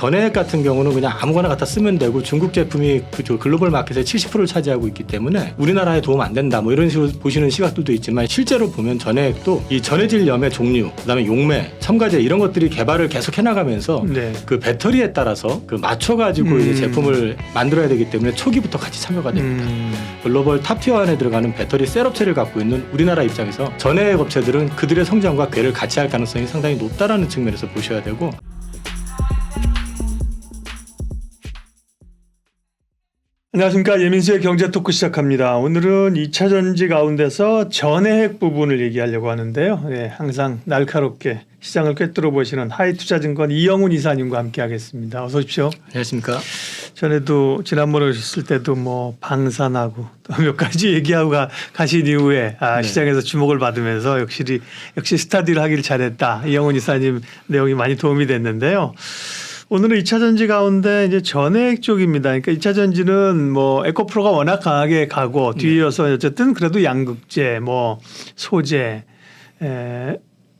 전액 같은 경우는 그냥 아무거나 갖다 쓰면 되고 중국 제품이 그 글로벌 마켓의 70%를 차지하고 있기 때문에 우리나라에 도움 안 된다 뭐 이런 식으로 보시는 시각들도 있지만 실제로 보면 전액도 이 전해질 염의 종류, 그다음에 용매, 첨가제 이런 것들이 개발을 계속 해나가면서 네. 그 배터리에 따라서 그 맞춰가지고 이제 제품을 만들어야 되기 때문에 초기부터 같이 참여가 됩니다. 글로벌 탑티어 안에 들어가는 배터리 셀 업체를 갖고 있는 우리나라 입장에서 전해액 업체들은 그들의 성장과 궤를 같이 할 가능성이 상당히 높다라는 측면에서 보셔야 되고. 안녕하십니까. 예민수의 경제토크 시작합니다. 오늘은 2차 전지 가운데서 전해핵 부분을 얘기하려고 하는데요. 네, 항상 날카롭게 시장을 꿰뚫어 보시는 하이투자증권 이영훈 이사님과 함께하겠습니다. 어서 오십시오. 안녕하십니까. 전에도 지난번에 오셨을 때도 뭐 방산하고 또 몇 가지 얘기하고 가신 이후에 네. 시장에서 주목을 받으면서 역시 스타디를 하길 잘했다. 이영훈 이사님 내용이 많이 도움이 됐는데요. 오늘은 2차 전지 가운데 이제 전해액 쪽입니다. 그러니까 2차 전지는 뭐 에코프로가 워낙 강하게 가고 뒤이어서 어쨌든 그래도 양극재, 뭐 소재,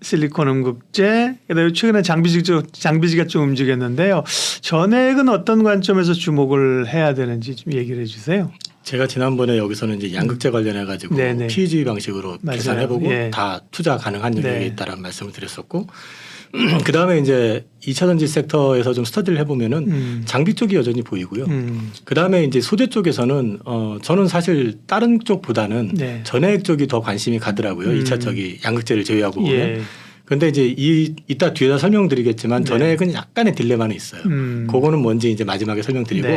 실리콘 음극재, 그다음에 최근에 장비지가 좀 움직였는데요. 전해액은 어떤 관점에서 주목을 해야 되는지 좀 얘기를 해주세요. 제가 지난번에 여기서는 이제 양극재 관련해 가지고 PEG 방식으로 계산해보고 다 투자 가능한 영역에 있다라는 말씀을 드렸었고. 그 다음에 이제 2차 전지 섹터에서 좀 스터디를 해보면은 장비 쪽이 여전히 보이고요. 그 다음에 이제 소재 쪽에서는 저는 사실 다른 쪽보다는 전해액 쪽이 더 관심이 가더라고요. 2차 쪽이 양극재를 제외하고 보면. 근데 이제 이따 뒤에다 설명드리겠지만 전해액은 약간의 딜레마는 있어요. 그거는 뭔지 이제 마지막에 설명드리고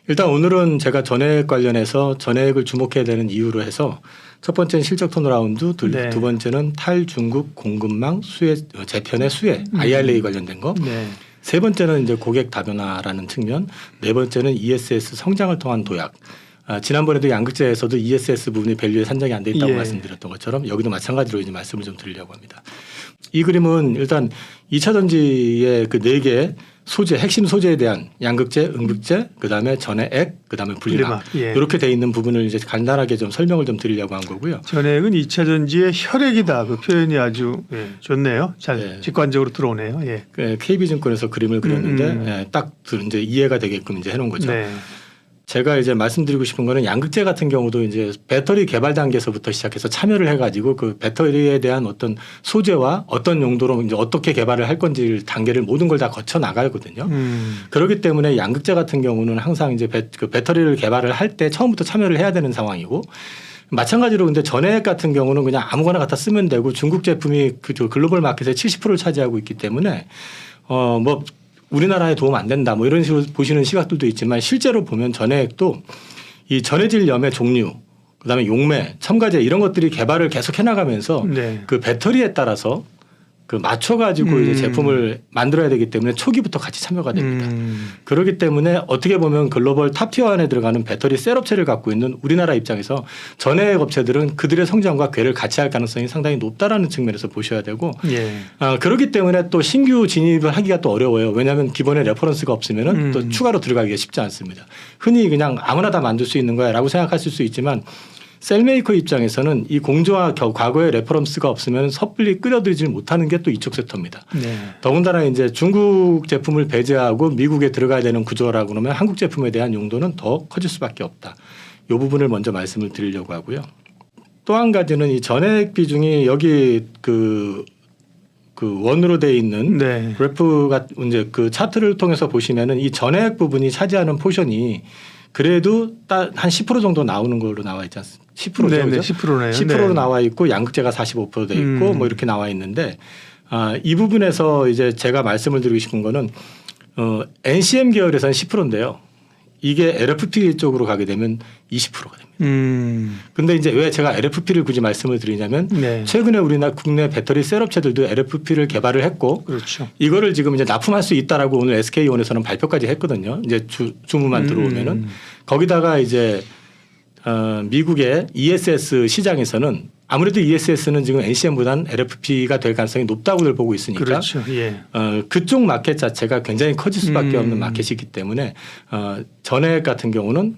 일단 오늘은 제가 전해액 관련해서 전해액을 주목해야 되는 이유로 해서 첫 번째는 실적 턴어라운드, 두 번째는 탈중국 공급망 수혜 재편의 수혜 IRA 관련된 거. 세 번째는 이제 고객 다변화라는 측면. 네 번째는 ESS 성장을 통한 도약. 지난번에도 양극재에서도 ESS 부분이 밸류에 산정이 안 돼 있다고 말씀드렸던 것처럼 여기도 마찬가지로 이제 말씀을 좀 드리려고 합니다. 이 그림은 일단 2차 전지의 그 4개 소재, 핵심 소재에 대한 양극재, 음극재, 그다음에 전해액, 그다음에 분리막 이렇게 돼 있는 부분을 이제 간단하게 좀 설명을 좀 드리려고 한 거고요. 전해액은 2차 전지의 혈액이다. 그 표현이 아주 좋네요. 잘 직관적으로 들어오네요. KB증권에서 그림을 그렸는데 딱 이제 이해가 되게끔 이제 해놓은 거죠. 제가 이제 말씀드리고 싶은 거는 양극재 같은 경우도 이제 배터리 개발 단계에서부터 시작해서 참여를 해가지고 그 배터리에 대한 어떤 소재와 어떤 용도로 이제 어떻게 개발을 할 건지 단계를 모든 걸 다 거쳐 나가거든요. 그렇기 때문에 양극재 같은 경우는 항상 이제 그 배터리를 개발을 할 때 처음부터 참여를 해야 되는 상황이고 마찬가지로 근데 전해액 같은 경우는 그냥 아무거나 갖다 쓰면 되고 중국 제품이 그 글로벌 마켓의 70%를 차지하고 있기 때문에 뭐 우리나라에 도움 안 된다 뭐 이런 식으로 보시는 시각들도 있지만 실제로 보면 전해액도 이 전해질 염의 종류 그다음에 용매, 첨가제 이런 것들이 개발을 계속 해나가면서 그 배터리에 따라서 그 맞춰가지고 이제 제품을 만들어야 되기 때문에 초기부터 같이 참여가 됩니다. 그렇기 때문에 어떻게 보면 글로벌 탑티어 안에 들어가는 배터리 셀 업체를 갖고 있는 우리나라 입장에서 전해액 업체들은 그들의 성장과 궤를 같이 할 가능성이 상당히 높다라는 측면에서 보셔야 되고 그렇기 때문에 또 신규 진입을 하기가 또 어려워요. 왜냐하면 기본에 레퍼런스가 없으면은 또 추가로 들어가기가 쉽지 않습니다. 흔히 그냥 아무나 다 만들 수 있는 거야라고 생각하실 수 있지만 셀메이커 입장에서는 이 공조와 과거의 레퍼런스가 없으면 섣불리 끌어들이지 못하는 게 또 이쪽 섹터입니다. 더군다나 이제 중국 제품을 배제하고 미국에 들어가야 되는 구조라고 그러면 한국 제품에 대한 용도는 더 커질 수밖에 없다. 이 부분을 먼저 말씀을 드리려고 하고요. 또 한 가지는 이 전해액 비중이 여기 그 원으로 돼 있는 그래프가 이제 그 차트를 통해서 보시면은 이 전해액 부분이 차지하는 포션이 그래도 한 10% 정도 나오는 걸로 나와 있지 않습니까? 10%죠. 네, 10%네요. 10%로 나와 있고 양극재가 45% 돼 있고 뭐 이렇게 나와 있는데 이 부분에서 이제 제가 말씀을 드리고 싶은 거는 NCM 계열에서는 10%인데요. 이게 LFP 쪽으로 가게 되면 20%가 됩니다. 근데 이제 왜 제가 LFP를 굳이 말씀을 드리냐면 최근에 우리나라 국내 배터리 셀 업체들도 LFP를 개발을 했고 이거를 지금 이제 납품할 수 있다라고 오늘 SK온에서는 발표까지 했거든요. 이제 주문만 들어오면은 거기다가 이제 미국의 ESS 시장에서는 아무래도 ESS는 지금 NCM보다는 LFP가 될 가능성이 높다고 보고 있으니까 그쪽 마켓 자체가 굉장히 커질 수밖에 없는 마켓이기 때문에 전해액 같은 경우는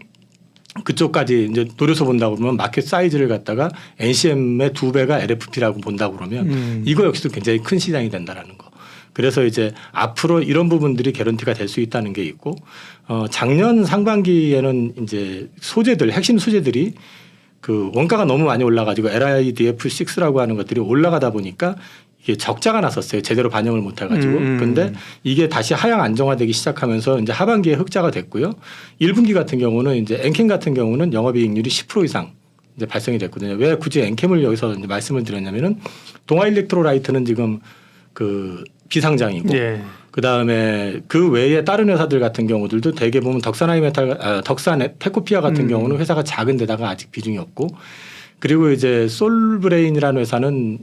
그쪽까지 이제 노려서 본다고 그러면 마켓 사이즈를 갖다가 NCM의 2배가 LFP라고 본다고 그러면 이거 역시도 굉장히 큰 시장이 된다라는 거. 그래서 이제 앞으로 이런 부분들이 개런티가 될 수 있다는 게 있고 작년 상반기에는 이제 소재들 핵심 소재들이 그 원가가 너무 많이 올라가지고 LIDF6라고 하는 것들이 올라가다 보니까 이게 적자가 났었어요. 제대로 반영을 못 해가지고. 그런데 이게 다시 하향 안정화되기 시작하면서 이제 하반기에 흑자가 됐고요. 1분기 같은 경우는 이제 엔캠 같은 경우는 영업이익률이 10% 이상 이제 발생이 됐거든요. 왜 굳이 엔캠을 여기서 이제 말씀을 드렸냐면은 동아일렉트로라이트는 지금 그 비상장이고 예. 그 다음에 그 외에 다른 회사들 같은 경우들도 대개 보면 덕산 테코피아 같은 경우는 회사가 작은 데다가 아직 비중이 없고 그리고 이제 솔브레인이라는 회사는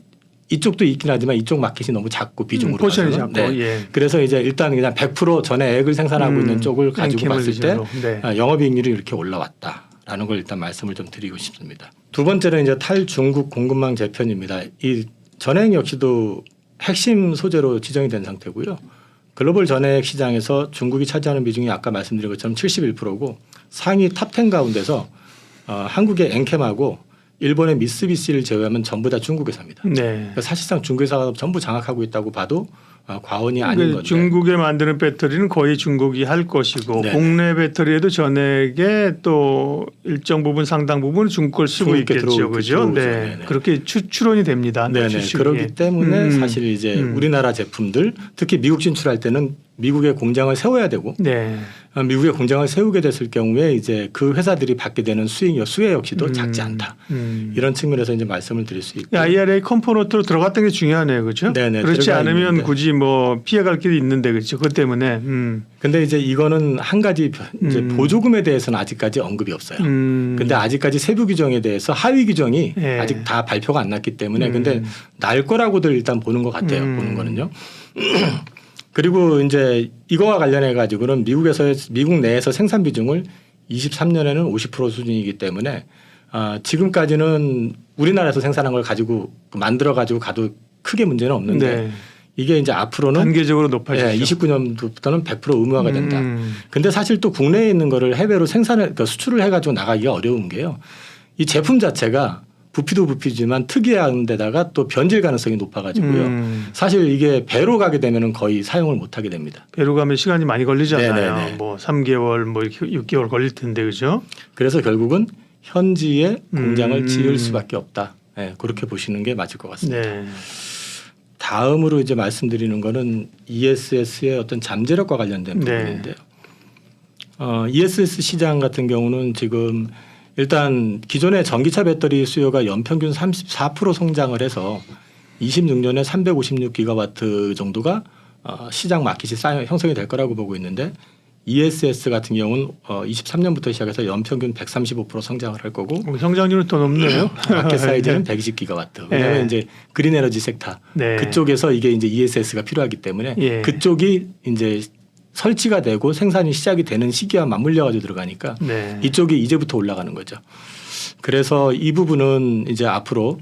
이쪽도 있긴 하지만 이쪽 마켓이 너무 작고 비중으로 포션이 봐서는. 작고 네. 예. 그래서 이제 일단 그냥 100% 전액을 생산하고 있는 쪽을 가지고 봤을 때 네. 영업이익률이 이렇게 올라왔다라는 걸 일단 말씀을 좀 드리고 싶습니다. 두 번째는 이제 탈중국 공급망 재편입니다. 이 전액 역시도 핵심 소재로 지정이 된 상태고요. 글로벌 전액 시장에서 중국이 차지하는 비중이 아까 말씀드린 것처럼 71%고 상위 탑10 가운데서 한국의 엔캠하고 일본의 미쓰비시를 제외하면 전부 다 중국 회사입니다. 네. 그러니까 사실상 중국 회사가 전부 장악하고 있다고 봐도 과언이 아닌 그러니까 건데. 중국에 만드는 배터리는 거의 중국이 할 것이고 네네. 국내 배터리에도 전액에 또 일정 부분 상당 부분 중국 걸 쓰고 중국에 있겠죠, 그죠? 들어오죠. 네, 네네. 그렇게 추론이 됩니다. 네네. 추측이. 그렇기 때문에 사실 이제 우리나라 제품들 특히 미국 진출할 때는 미국에 공장을 세워야 되고 네. 미국에 공장을 세우게 됐을 경우에 이제 그 회사들이 받게 되는 수혜 역시도 작지 않다. 이런 측면에서 이제 말씀을 드릴 수 있고. IRA 컴포넌트로 들어갔던 게 중요하네요, 그렇죠? 네네, 그렇지 들어가 않으면 있는데. 굳이 뭐 피해갈 길이 있는데 그렇죠. 그것 때문에. 근데 이제 이거는 한 가지 이제 보조금에 대해서는 아직까지 언급이 없어요. 근데 아직까지 세부 규정에 대해서 하위 규정이 예. 아직 다 발표가 안 났기 때문에 근데 날 거라고들 일단 보는 것 같아요. 보는 거는요. 그리고 이제 이거와 관련해 가지고는 미국 내에서 생산 비중을 23년에는 50% 수준이기 때문에 지금까지는 우리나라에서 생산한 걸 가지고 만들어 가지고 가도 크게 문제는 없는데 네. 이게 이제 앞으로는 단계적으로 높아지죠. 29년부터는 100% 의무화가 된다. 근데 사실 또 국내에 있는 거를 해외로 그러니까 수출을 해가지고 나가기가 어려운 게요. 이 제품 자체가 부피도 부피지만 특이한 데다가 또 변질 가능성이 높아가지고요. 사실 이게 배로 가게 되면은 거의 사용을 못 하게 됩니다. 배로 가면 시간이 많이 걸리잖아요. 네네네. 뭐 3개월, 뭐 6개월 걸릴 텐데 그죠? 그래서 결국은 현지에 공장을 지을 수밖에 없다. 네, 그렇게 보시는 게 맞을 것 같습니다. 네. 다음으로 이제 말씀드리는 거는 ESS의 어떤 잠재력과 관련된 네. 부분인데요. ESS 시장 같은 경우는 지금 일단 기존의 전기차 배터리 수요가 연평균 34% 성장을 해서 26년에 356기가와트 정도가 시장 마켓이 형성이 될 거라고 보고 있는데 ESS 같은 경우는 23년부터 시작해서 연평균 135% 성장을 할 거고 성장률은 더 높네요. 마켓 사이즈는 120기가와트. 왜냐하면 네. 이제 그린 에너지 섹터 네. 그쪽에서 이게 이제 ESS가 필요하기 때문에 예. 그쪽이 이제 설치가 되고 생산이 시작이 되는 시기와 맞물려 가지고 들어가니까 네. 이쪽이 이제부터 올라가는 거죠. 그래서 이 부분은 이제 앞으로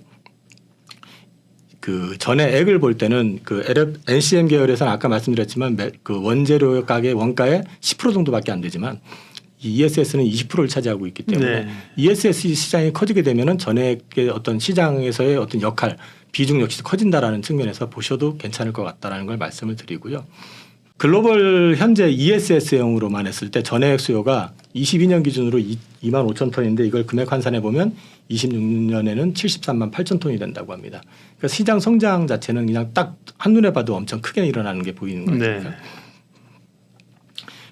그 전에 액을 볼 때는 그 NCM 계열에서는 아까 말씀드렸지만 그 원재료 가격 원가의 10% 정도밖에 안 되지만 이 ESS는 20%를 차지하고 있기 때문에 네. ESS 시장이 커지게 되면은 전액의 어떤 시장에서의 어떤 역할 비중 역시 커진다라는 측면에서 보셔도 괜찮을 것 같다라는 걸 말씀을 드리고요. 글로벌 현재 ESS용으로만 했을 때 전액 수요가 22년 기준으로 2만 5천 톤인데 이걸 금액 환산해 보면 26년에는 73만 8천 톤이 된다고 합니다. 그러니까 시장 성장 자체는 그냥 딱 한눈에 봐도 엄청 크게 일어나는 게 보이는 거죠. 네.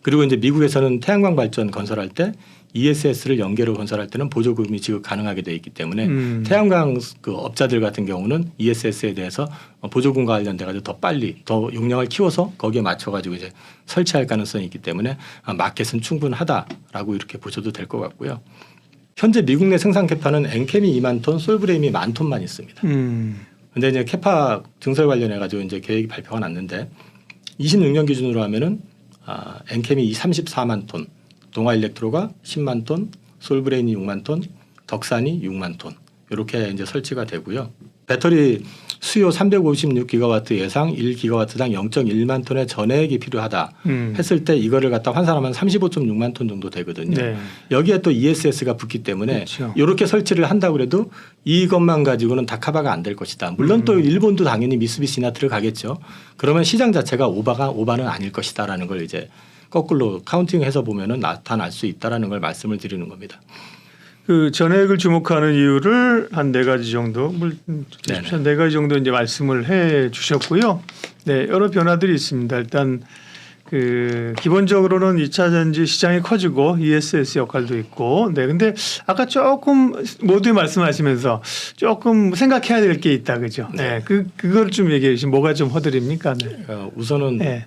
그리고 이제 미국에서는 태양광 발전 건설할 때 ESS를 연계로 건설할 때는 보조금이 지급 가능하게 돼 있기 때문에 태양광 그 업자들 같은 경우는 ESS에 대해서 보조금과 관련돼 가지고 더 빨리 더 용량을 키워서 거기에 맞춰 가지고 이제 설치할 가능성이 있기 때문에 마켓은 충분하다라고 이렇게 보셔도 될 것 같고요. 현재 미국 내 생산 캐파는 엔캠이 2만 톤, 솔브레임이 1만 톤만 있습니다. 근데 이제 캐파 증설 관련해 가지고 이제 계획이 발표가 났는데 26년 기준으로 하면은 엔캠이 34만 톤, 동아일렉트로가 10만 톤, 솔브레인이 6만 톤, 덕산이 6만 톤 이렇게 이제 설치가 되고요. 배터리 수요 356기가와트 예상 1기가와트당 0.1만 톤의 전해액이 필요하다 했을 때 이거를 갖다 환산하면 35.6만 톤 정도 되거든요. 네. 여기에 또 ESS가 붙기 때문에 그렇죠. 이렇게 설치를 한다고 해도 이것만 가지고는 다 커버가 안 될 것이다. 물론 또 일본도 당연히 미쓰비시나 들어가겠죠. 그러면 시장 자체가 오바는 아닐 것이다라는 걸 이제 거꾸로 카운팅해서 보면은 나타날 수 있다라는 걸 말씀을 드리는 겁니다. 그 전액을 주목하는 이유를 한 네 가지 정도, 네네. 한 네 가지 정도 이제 말씀을 해 주셨고요. 네, 여러 변화들이 있습니다. 일단 그 기본적으로는 2차 전지 시장이 커지고 ESS 역할도 있고, 네, 근데 아까 조금 모두 말씀하시면서 조금 생각해야 될 게 있다, 그죠? 네, 그걸 좀 얘기해 주시면 뭐가 좀 허드립니까? 네. 우선은 네.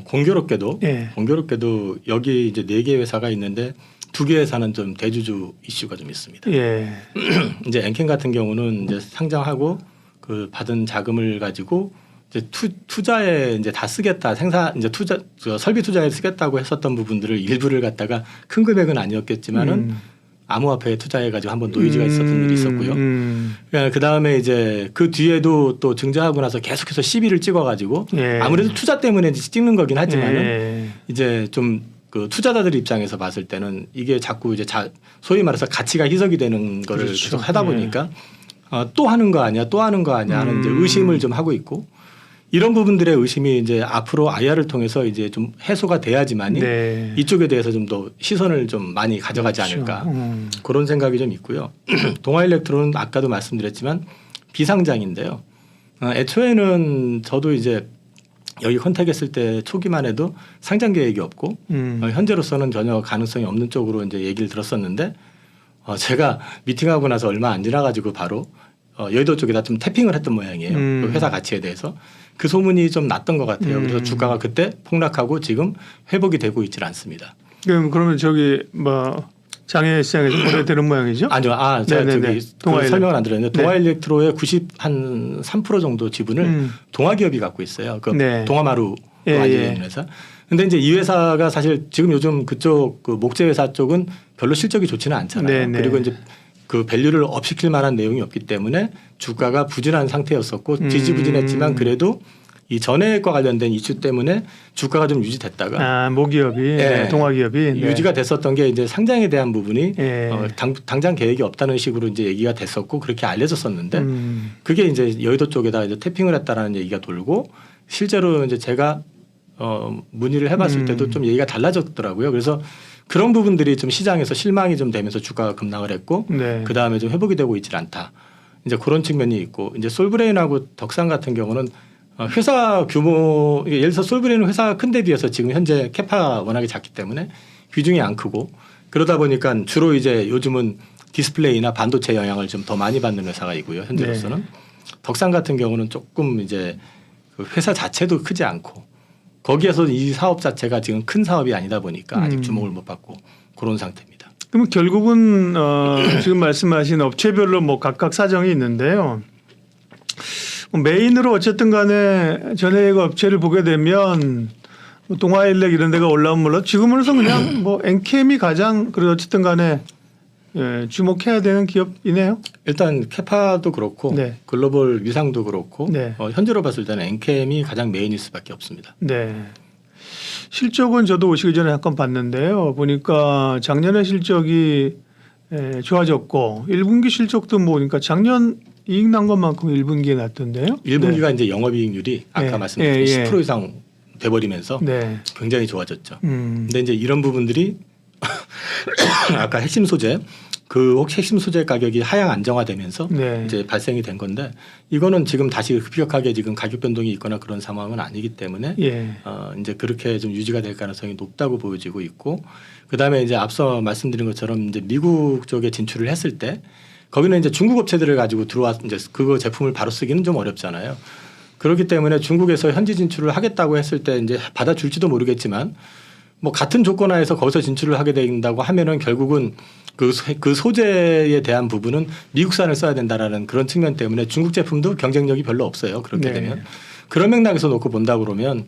공교롭게도 네. 여기 이제 4개 회사가 있는데 2개 회사는 좀 대주주 이슈가 좀 있습니다. 예. 이제 엔켄 같은 경우는 이제 상장하고 그 받은 자금을 가지고 이제 투자에 이제 다 쓰겠다 이제 설비 투자에 쓰겠다고 했었던 부분들을 일부를 갖다가 큰 금액은 아니었겠지만은 암호화폐에 투자해 가지고 한번 노이즈가 있었던 일이 있었고요. 그 다음에 이제 그 뒤에도 또 증자하고 나서 계속해서 시비를 찍어 가지고 예. 아무래도 투자 때문에 찍는 거긴 하지만은 예. 이제 좀 그 투자자들 입장에서 봤을 때는 이게 자꾸 이제 소위 말해서 가치가 희석이 되는 거를 그렇죠. 계속 하다 보니까 또 하는 거 아니야, 또 하는 거 아니야 하는 이제 의심을 좀 하고 있고 이런 부분들의 의심이 이제 앞으로 IR을 통해서 이제 좀 해소가 돼야지만이 네. 이쪽에 대해서 좀 더 시선을 좀 많이 가져가지 그렇죠. 않을까 그런 생각이 좀 있고요. 동아일렉트로는 아까도 말씀드렸지만 비상장인데요. 애초에는 저도 이제 여기 컨택했을 때 초기만 해도 상장 계획이 없고 현재로서는 전혀 가능성이 없는 쪽으로 이제 얘기를 들었었는데 제가 미팅하고 나서 얼마 안 지나가지고 바로 여의도 쪽에다 좀 태핑을 했던 모양이에요. 그 회사 가치에 대해서 그 소문이 좀 났던 것 같아요. 그래서 주가가 그때 폭락하고 지금 회복이 되고 있질 않습니다. 그러면 저기 뭐 장외 시장에서 거래되는 모양이죠? 아니요. 제가 네네네. 저기 그 설명을 안 드렸는데 동아일렉트로의 93% 정도 지분을 동아기업이 갖고 있어요. 그 네. 동아마루 예, 관련 회사. 근데 이제 이 회사가 사실 지금 요즘 그쪽 그 목재 회사 쪽은 별로 실적이 좋지는 않잖아요. 네네. 그리고 이제 그 밸류를 업시킬 만한 내용이 없기 때문에 주가가 부진한 상태였었고 지지부진했지만 그래도 이 전해액과 관련된 이슈 때문에 주가가 좀 유지됐다가 모기업이 네. 동아기업이 유지가 됐었던 게 이제 상장에 대한 부분이 네. 당장 계획이 없다는 식으로 이제 얘기가 됐었고 그렇게 알려졌었는데 그게 이제 여의도 쪽에다 이제 태핑을 했다라는 얘기가 돌고 실제로 이제 제가 문의를 해봤을 때도 좀 얘기가 달라졌더라고요. 그래서 그런 부분들이 좀 시장에서 실망이 좀 되면서 주가가 급락을 했고 네. 그 다음에 좀 회복이 되고 있질 않다. 이제 그런 측면이 있고 이제 솔브레인하고 덕산 같은 경우는 회사 규모 예를 들어서 솔브레인은 회사가 큰데 비해서 지금 현재 캐파 워낙에 작기 때문에 비중이 안 크고 그러다 보니까 주로 이제 요즘은 디스플레이나 반도체 영향을 좀 더 많이 받는 회사가 있고요. 현재로서는 덕산 같은 경우는 조금 이제 그 회사 자체도 크지 않고 거기에서 이 사업 자체가 지금 큰 사업이 아니다 보니까 아직 주목을 못 받고 그런 상태입니다. 그럼 결국은 지금 말씀하신 업체별로 뭐 각각 사정이 있는데요. 메인으로 어쨌든 간에 전해액 업체를 보게 되면 뭐 동아일렉 이런 데가 올라오면 물론 지금으로서 그냥 뭐 엔캠이 가장 그래도 어쨌든 간에 주목해야 되는 기업이네요. 일단 캐파도 그렇고 네. 글로벌 위상도 그렇고 네. 현재로 봤을 때는 엔캠이 가장 메인일 수밖에 없습니다. 네. 실적은 저도 오시기 전에 잠깐 봤는데요. 보니까 작년에 실적이 좋아졌고 1분기 실적도 보니까 작년 이익 난 것만큼 1분기에 났던데요. 1분기가 이제 영업이익률이 아까 네. 말씀드린 예, 예. 10% 이상 돼버리면서 네. 굉장히 좋아졌죠. 근데 이제 이런 부분들이 아까 핵심 소재 그 핵심 소재 가격이 하향 안정화되면서 네. 이제 발생이 된 건데 이거는 지금 다시 급격하게 지금 가격 변동이 있거나 그런 상황은 아니기 때문에 예. 이제 그렇게 좀 유지가 될 가능성이 높다고 보여지고 있고 그다음에 이제 앞서 말씀드린 것처럼 이제 미국 쪽에 진출을 했을 때 거기는 이제 중국 업체들을 가지고 들어왔 이제 그거 제품을 바로 쓰기는 좀 어렵잖아요. 그렇기 때문에 중국에서 현지 진출을 하겠다고 했을 때 이제 받아줄지도 모르겠지만 뭐 같은 조건 하에서 거기서 진출을 하게 된다고 하면은 결국은 그 소재에 대한 부분은 미국산을 써야 된다라는 그런 측면 때문에 중국 제품도 경쟁력이 별로 없어요. 그렇게 네. 되면 그런 맥락에서 놓고 본다 그러면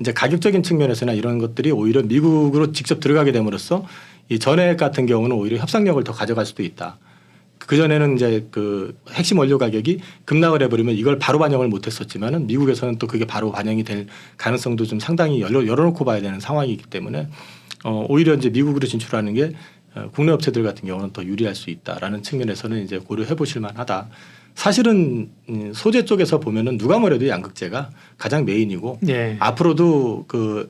이제 가격적인 측면에서나 이런 것들이 오히려 미국으로 직접 들어가게 됨으로써 이 전액 같은 경우는 오히려 협상력을 더 가져갈 수도 있다. 그전에는 이제 그 핵심 원료 가격이 급락을 해버리면 이걸 바로 반영을 못했었지만은 미국에서는 또 그게 바로 반영이 될 가능성도 좀 상당히 열어놓고 봐야 되는 상황이기 때문에 오히려 이제 미국으로 진출하는 게 국내 업체들 같은 경우는 더 유리할 수 있다라는 측면에서는 이제 고려해 보실 만하다. 사실은 소재 쪽에서 보면은 누가 뭐래도 양극재가 가장 메인이고 예. 앞으로도 그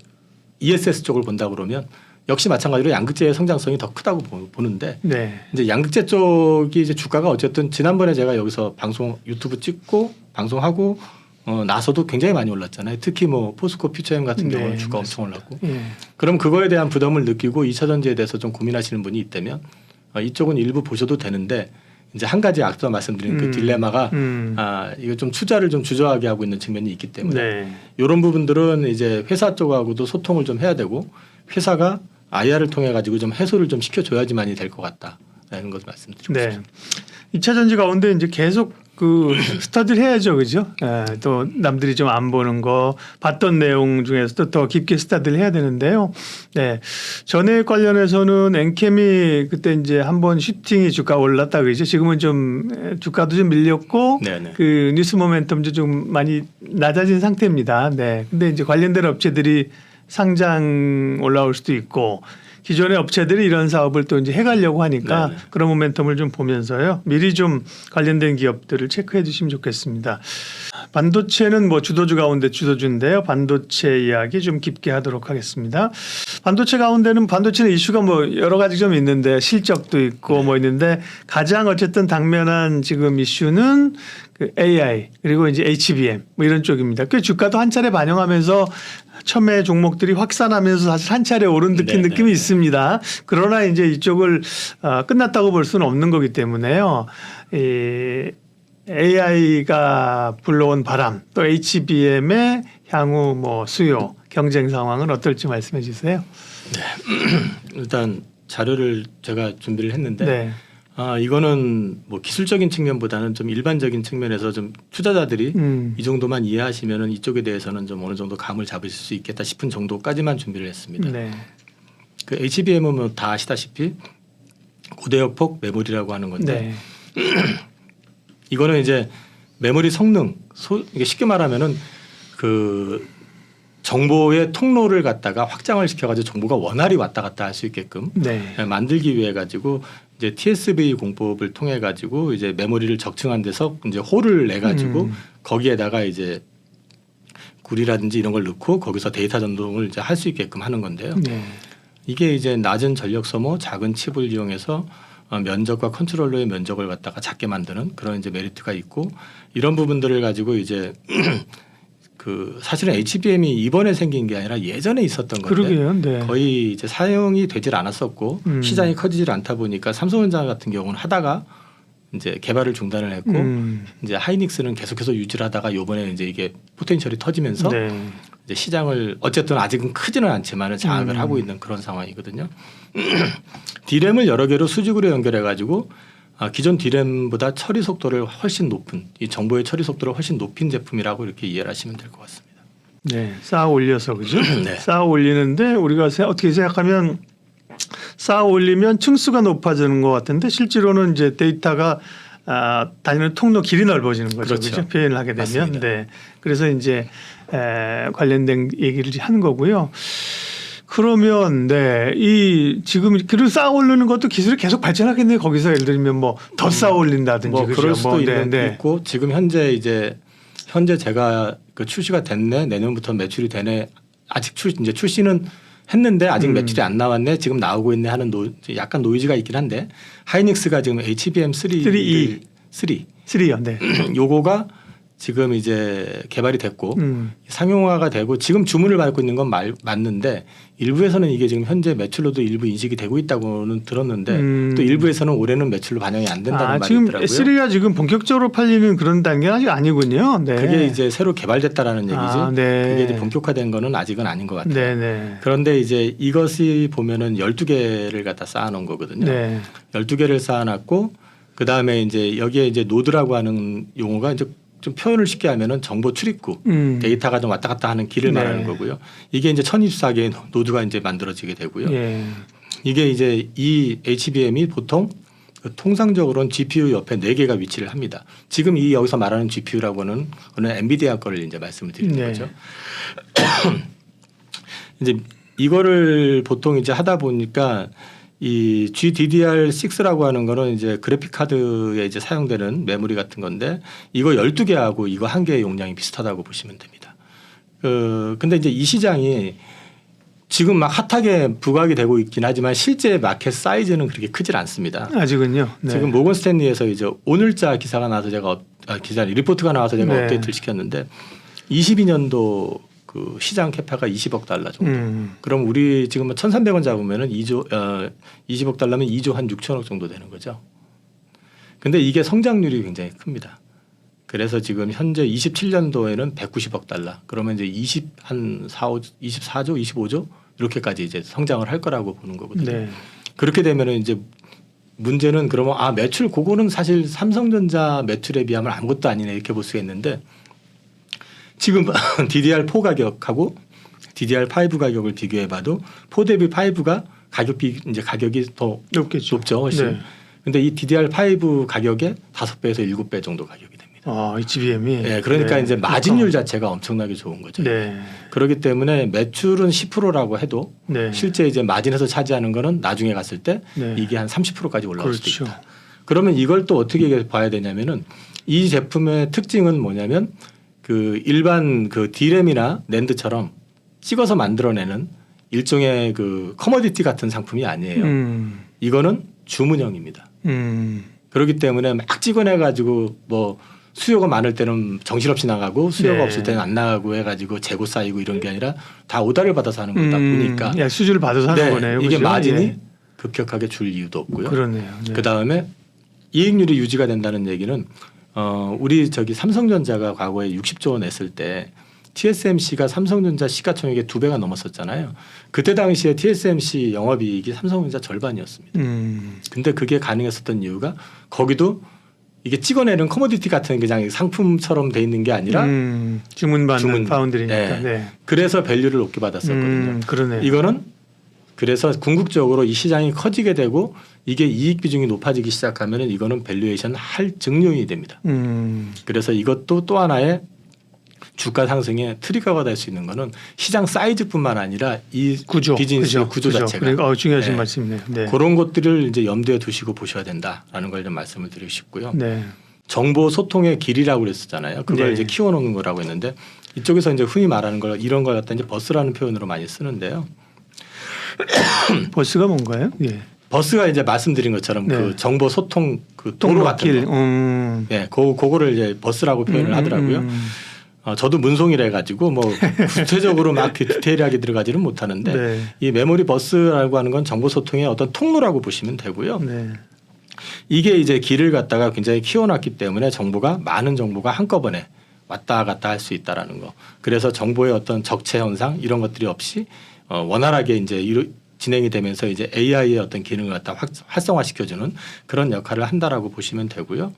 ESS 쪽을 본다 그러면 역시 마찬가지로 양극재의 성장성이 더 크다고 보는데 네. 이제 양극재 쪽이 이제 주가가 어쨌든 지난번에 제가 여기서 방송 유튜브 찍고 방송하고 나서도 굉장히 많이 올랐잖아요. 특히 뭐 포스코 퓨처엠 같은 네, 경우는 주가 맞습니다. 엄청 올랐고 예. 그럼 그거에 대한 부담을 느끼고 2차 전지에 대해서 좀 고민하시는 분이 있다면 이쪽은 일부 보셔도 되는데 이제 한 가지 앞서 말씀드린 그 딜레마가 이거 좀 투자를 좀 주저하게 하고 있는 측면이 있기 때문에 네. 이런 부분들은 이제 회사 쪽하고도 소통을 좀 해야 되고 회사가 IR을 통해 가지고 좀 해소를 좀 시켜줘야지만이 될 것 같다라는 것을 말씀드리고 네. 싶습니다. 2차 전지 가운데 이제 계속 그 스터디를 해야죠, 그죠? 또 남들이 좀 안 보는 거 봤던 내용 중에서도 더 깊게 스터디를 해야 되는데요. 네. 전액 관련해서는 엔캠이 그때 이제 한번 슈팅이 주가 올랐다 그러죠. 지금은 좀 주가도 좀 밀렸고 네네. 그 뉴스 모멘텀도 좀 많이 낮아진 상태입니다. 네. 근데 이제 관련된 업체들이 상장 올라올 수도 있고 기존의 업체들이 이런 사업을 또 이제 해가려고 하니까 네네. 그런 모멘텀을 좀 보면서요. 미리 좀 관련된 기업들을 체크해 주시면 좋겠습니다. 반도체는 뭐 주도주 가운데 주도주인데요. 반도체 이야기 좀 깊게 하도록 하겠습니다. 반도체 가운데는 반도체는 이슈가 뭐 여러 가지 좀 있는데 실적도 있고 뭐 있는데 가장 어쨌든 당면한 지금 이슈는 그 AI 그리고 이제 HBM 뭐 이런 쪽입니다. 그 주가도 한 차례 반영하면서 첨예 종목들이 확산하면서 사실 한 차례 오른 느낌이 있습니다. 그러나 이제 이쪽을 끝났다고 볼 수는 없는 거기 때문에요. 이 AI가 불러온 바람 또 HBM의 향후 뭐 수요 경쟁 상황은 어떨지 말씀해 주세요. 일단 자료를 제가 준비를 했는데 네. 이거는 뭐 기술적인 측면보다는 좀 일반적인 측면에서 좀 투자자들이 이 정도만 이해하시면은 이쪽에 대해서는 좀 어느 정도 감을 잡으실 수 있겠다 싶은 정도까지만 준비를 했습니다. 네. 그 HBM은 뭐 다 아시다시피 고대역폭 메모리라고 하는 건데 네. 이거는 이제 메모리 성능 이게 쉽게 말하면은 그 정보의 통로를 갖다가 확장을 시켜가지고 정보가 원활히 왔다 갔다 할 수 있게끔 네. 만들기 위해 가지고 이제 TSV 공법을 통해 가지고 이제 메모리를 적층한 데서 이제 홀을 내 가지고 거기에다가 이제 굴이라든지 이런 걸 넣고 거기서 데이터 전송을 이제 할 수 있게끔 하는 건데요. 네. 이게 이제 낮은 전력 소모, 작은 칩을 이용해서 면적과 컨트롤러의 면적을 갖다가 작게 만드는 그런 이제 메리트가 있고 이런 부분들을 가지고 이제 그 사실은 HBM이 이번에 생긴 게 아니라 예전에 있었던 건데 그러게요. 네. 거의 이제 사용이 되질 않았었고 시장이 커지질 않다 보니까 삼성전자 같은 경우는 하다가 이제 개발을 중단을 했고 이제 하이닉스는 계속해서 유지를 하다가 요번에 이제 이게 포텐셜이 터지면서 네. 이제 시장을 어쨌든 아직은 크지는 않지만 장악을 하고 있는 그런 상황이거든요. D램을 여러 개로 수직으로 연결해 가지고 기존 D램보다 처리 속도를 훨씬 높은 이 정보의 처리 속도를 훨씬 높인 제품이라고 이렇게 이해를 하시면 될 것 같습니다. 네. 쌓아 올려서 그죠? 네. 쌓아 올리는데 우리가 어떻게 생각하면 쌓아 올리면 층수가 높아지는 것 같은데 실제로는 이제 데이터가 다니는 통로 길이 넓어지는 거죠. 그렇죠. 그렇죠? 표현을 하게 되면. 맞습니다. 네. 그래서 이제 관련된 얘기를 하는 거고요. 그러면 네, 이 지금 그리고 쌓아 올리는 것도 기술이 계속 발전하겠네요. 거기서 예를 들면 뭐 더 쌓아 올린다든지 뭐 그죠? 그럴 수도 네. 있고 지금 현재 제가 그 출시가 됐네 내년부터 매출이 되네 아직 이제 출시는 했는데 아직 매출이 안 나왔네 지금 나오고 있네 하는 약간 노이즈가 있긴 한데 하이닉스가 지금 HBM3 3요. 네. 요거가 지금 이제 개발이 됐고 상용화가 되고 지금 주문을 받고 있는 건 맞는데 일부에서는 이게 지금 현재 매출로도 일부 인식이 되고 있다고는 들었는데 또 일부에서는 올해는 매출로 반영이 안 된다는 말이 지금 있더라고요. S3가 지금 본격적으로 팔리는 그런 단계는 아직 아니군요. 네. 그게 이제 새로 개발됐다라는 얘기지. 네. 그게 이제 본격화된 거는 아직은 아닌 것 같아요. 네네. 그런데 이제 이것이 보면은 12개를 갖다 쌓아놓은 거거든요. 네. 12개를 쌓아놨고 그 다음에 이제 여기에 이제 노드라고 하는 용어가 이제 좀 표현을 쉽게 하면은 정보 출입구 데이터가 좀 왔다 갔다 하는 길을 네. 말하는 거고요. 이게 이제 1024개의 노드가 이제 만들어지게 되고요. 예. 이게 이제 이 HBM이 보통 그 통상적으로는 GPU 옆에 4개가 위치를 합니다. 지금 이 여기서 말하는 GPU라고 하는 그는 엔비디아 거를 이제 말씀을 드리는 네. 거죠. 이제 이거를 보통 이제 하다 보니까 이 GDDR6라고 하는 거는 이제 그래픽 카드에 이제 사용되는 메모리 같은 건데 이거 12개하고 이거 1개의 용량이 비슷하다고 보시면 됩니다. 근데 이제 이 시장이 지금 막 핫하게 부각이 되고 있긴 하지만 실제 마켓 사이즈는 그렇게 크질 않습니다. 아직은요. 네. 지금 모건 스탠리에서 이제 오늘자 기사가 나와서 제가 기사 리포트가 나와서 제가 네. 업데이트를 시켰는데 22년도 그 시장 캐파가 20억 달러 정도. 그럼 우리 지금 1,300원 잡으면은 20억 달러면 2조 한 6천억 정도 되는 거죠. 근데 이게 성장률이 굉장히 큽니다. 그래서 지금 현재 27년도에는 190억 달러. 그러면 이제 24조, 25조 이렇게까지 이제 성장을 할 거라고 보는 거거든요. 네. 그렇게 되면은 이제 문제는 그러면 매출 그거는 사실 삼성전자 매출에 비하면 아무것도 아니네 이렇게 볼 수가 있는데 지금 DDR4 가격하고 DDR5 가격을 비교해봐도 4 대비 5가 가격이 더 높겠죠. 높죠 훨씬. 네. 근데 이 DDR5 가격의 5배에서 7배 정도 가격이 됩니다. HBM이. 네, 그러니까 네. 이제 마진율 자체가 엄청나게 좋은 거죠. 네. 그렇기 때문에 매출은 10%라고 해도 네. 실제 이제 마진에서 차지하는 거는 나중에 갔을 때 네. 이게 한 30%까지 올라올 수도 그렇죠. 있다. 그러면 이걸 또 어떻게 봐야 되냐면은 이 제품의 특징은 뭐냐면 그 일반 그 D램이나 낸드처럼 찍어서 만들어내는 일종의 그 커머디티 같은 상품이 아니에요. 이거는 주문형입니다. 그렇기 때문에 막 찍어내 가지고 뭐 수요가 많을 때는 정신없이 나가고 수요가 네. 없을 때는 안 나가고 해가지고 재고 쌓이고 이런 게 아니라 다 오다를 받아서 하는 거다 보니까 야, 수주를 받아서 하는 네, 거네요. 이게 그죠? 마진이 예. 급격하게 줄 이유도 없고요. 그러네요. 네. 그 다음에 이익률이 유지가 된다는 얘기는 우리 저기 삼성전자가 과거에 60조 원 냈을 때 TSMC가 삼성전자 시가총액의 2배가 넘었었잖아요. 그때 당시에 TSMC 영업이익이 삼성전자 절반이었습니다. 근데 그게 가능했었던 이유가 거기도 이게 찍어내는 커머디티 같은 그냥 상품처럼 돼 있는 게 아니라 주문받는 파운드리니까. 네. 네. 그래서 밸류를 높게 받았었거든요. 그러네요. 이거는 그래서 궁극적으로 이 시장이 커지게 되고 이게 이익 비중이 높아지기 시작하면은 이거는 밸류에이션 할 증류이 됩니다. 그래서 이것도 또 하나의 주가 상승의 트리거가 될 수 있는 거는 시장 사이즈뿐만 아니라 이 비즈니스 구조 자체가 그러니까 중요하신 네. 말씀이네요. 네. 그런 것들을 이제 염두에 두시고 보셔야 된다라는 걸 좀 말씀을 드리고 싶고요. 네. 정보 소통의 길이라고 그랬었잖아요. 그걸 네. 이제 키워놓는 거라고 했는데 이쪽에서 이제 흔히 말하는 걸 이런 걸 갖다 이제 버스라는 표현으로 많이 쓰는데요. 버스가 뭔가요? 예. 버스가 이제 말씀드린 것처럼 네. 그 정보 소통 그 도로 같은 거. 예, 그거를 이제 버스라고 표현을 하더라고요. 저도 문송이라 해가지고 뭐 구체적으로 막 디테일하게 들어가지는 못하는데 네. 이 메모리 버스라고 하는 건 정보 소통의 어떤 통로라고 보시면 되고요. 네. 이게 이제 길을 갖다가 굉장히 키워놨기 때문에 많은 정보가 한꺼번에 왔다 갔다 할 수 있다라는 거. 그래서 정보의 어떤 적체 현상 이런 것들이 없이 원활하게 이제 진행이 되면서 이제 AI의 어떤 기능을 갖다 활성화시켜주는 그런 역할을 한다라고 보시면 되고요.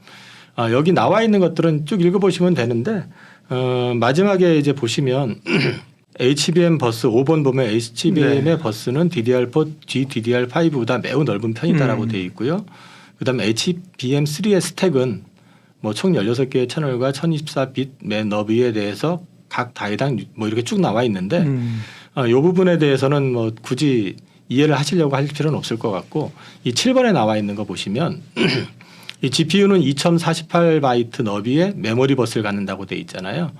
여기 나와 있는 것들은 쭉 읽어보시면 되는데 마지막에 이제 보시면 HBM 버스 5번 보면 HBM의 네. 버스는 DDR4, GDDR5보다 매우 넓은 편이다라고 되어 있고요. 그다음에 HBM3의 스택은 뭐 총 16개의 채널과 1024빗 맨 너비에 대해서 각 다이당 뭐 이렇게 쭉 나와 있는데 이 부분에 대해서는 뭐 굳이 이해를 하시려고 할 필요는 없을 것 같고 이 7번에 나와 있는 거 보시면 이 GPU는 2048바이트 너비의 메모리 버스를 갖는다고 돼 있잖아요.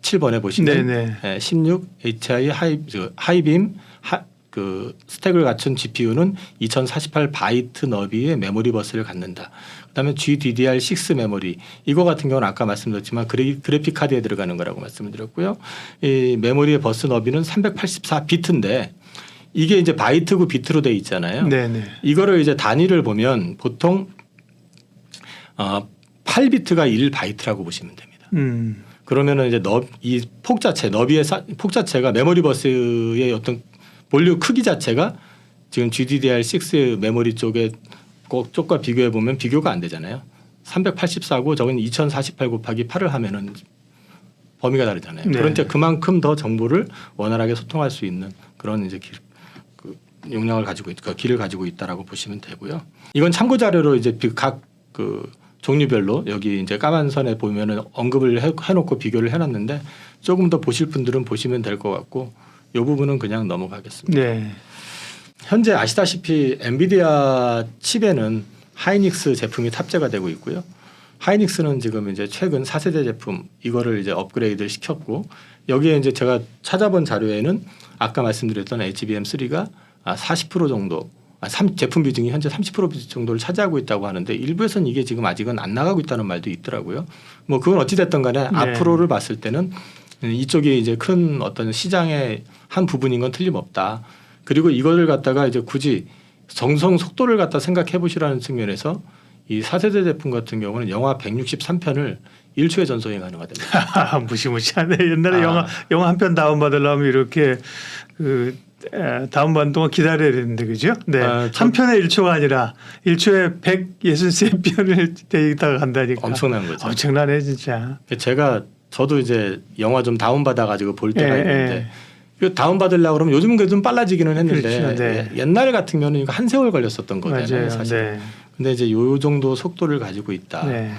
7번에 보시면 16 HI 하이빔 그 스택을 갖춘 GPU는 2048바이트 너비의 메모리 버스를 갖는다. 그다음에 GDDR6 메모리 이거 같은 경우는 아까 말씀드렸지만 그래픽 카드에 들어가는 거라고 말씀을 드렸고요. 이 메모리의 버스 너비는 384비트인데 이게 이제 바이트고 비트로 돼 있잖아요. 네네. 이거를 이제 단위를 보면 보통 8비트가 1바이트라고 보시면 됩니다. 그러면은 이제 이 폭 자체 너비의 폭 자체가 메모리 버스의 어떤 볼륨 크기 자체가 지금 GDDR6 메모리 쪽과 비교해 보면 비교가 안 되잖아요. 384고 저건 2048 곱하기 8을 하면은 범위가 다르잖아요. 네. 그러니까 그만큼 더 정보를 원활하게 소통할 수 있는 그런 이제 용량을 가지고 있, 그 길을 가지고 있다라고 보시면 되고요. 이건 참고 자료로 이제 각 그 종류별로 여기 이제 까만 선에 보면은 언급을 해놓고 비교를 해놨는데 조금 더 보실 분들은 보시면 될 것 같고 이 부분은 그냥 넘어가겠습니다. 네. 현재 아시다시피 엔비디아 칩에는 하이닉스 제품이 탑재가 되고 있고요. 하이닉스는 지금 이제 최근 4세대 제품 이거를 이제 업그레이드를 시켰고 여기에 이제 제가 찾아본 자료에는 아까 말씀드렸던 HBM3가 40% 정도 제품 비중이 현재 30% 정도를 차지하고 있다고 하는데 일부에서는 이게 지금 아직은 안 나가고 있다는 말도 있더라고요. 뭐 그건 어찌 됐든 간에 네. 앞으로를 봤을 때는 이쪽이 이제 큰 어떤 시장의 한 부분인 건 틀림없다. 그리고 이거를 갖다가 이제 굳이 정성 속도를 갖다 생각해 보시라는 측면에서 이 4세대 제품 같은 경우는 영화 163편을 1초에 전송이 가능하답니다. 무시무시하네. 옛날에 영화 한 편 다운 받으려면 이렇게 그 다운받는 동안 기다려야 되는데 그죠? 네. 한 편에 1초가 아니라 1초에 163편을 데이터가 간다니까. 엄청난 거죠. 엄청나네 진짜. 저도 이제 영화 좀 다운받아 가지고 볼 때가 있는데 이거 다운받으려고 그러면 요즘은 그래도 좀 빨라지기는 했는데 그렇죠. 네. 옛날 같은 경우는 이거 한 세월 걸렸었던 거잖아요. 맞아요. 사실. 네. 근데 이제 요 정도 속도를 가지고 있다. 네.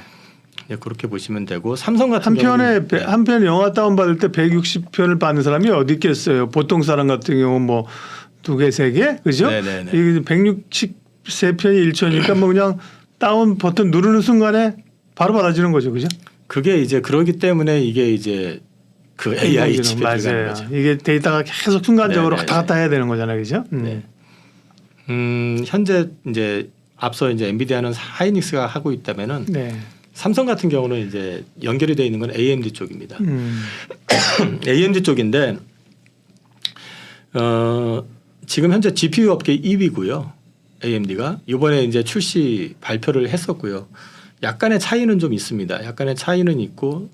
네, 그렇게 보시면 되고 삼성 같은 한 편에 경우는 한 편 영화 다운 받을 때 160편을 받는 사람이 어디 있겠어요. 보통 사람 같은 경우 뭐 2개, 3개 그죠? 네네네. 이 163편이 1초니까 뭐 그냥 다운 버튼 누르는 순간에 바로 받아주는 거죠, 그죠? 그게 이제 그러기 때문에 이게 이제 그 AI 칩에 들어가는 맞아요. 거죠. 이게 데이터가 계속 순간적으로 네네네. 왔다 갔다 해야 되는 거잖아요, 그죠? 네. 현재 이제 앞서 이제 엔비디아는 하이닉스가 하고 있다면은 네. 삼성 같은 경우는 이제 연결이 되어 있는 건 AMD 쪽입니다. AMD 쪽인데 지금 현재 GPU 업계 2위고요. AMD가 이번에 이제 출시 발표를 했었고요. 약간의 차이는 좀 있습니다. 약간의 차이는 있고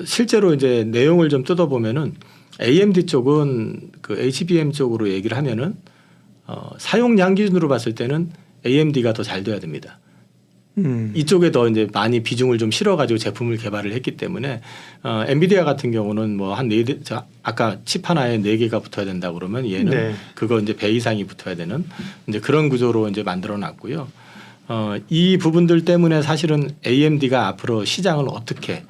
실제로 이제 내용을 좀 뜯어보면은 AMD 쪽은 그 HBM 쪽으로 얘기를 하면은 사용량 기준으로 봤을 때는 AMD가 더 잘 돼야 됩니다. 이쪽에 더 이제 많이 비중을 좀 실어가지고 제품을 개발을 했기 때문에 엔비디아 같은 경우는 뭐 한 4대 아까 칩 하나에 4개가 붙어야 된다 그러면 얘는 네. 그거 이제 배 이상이 붙어야 되는 이제 그런 구조로 이제 만들어 놨고요. 이 부분들 때문에 사실은 AMD가 앞으로 시장을 어떻게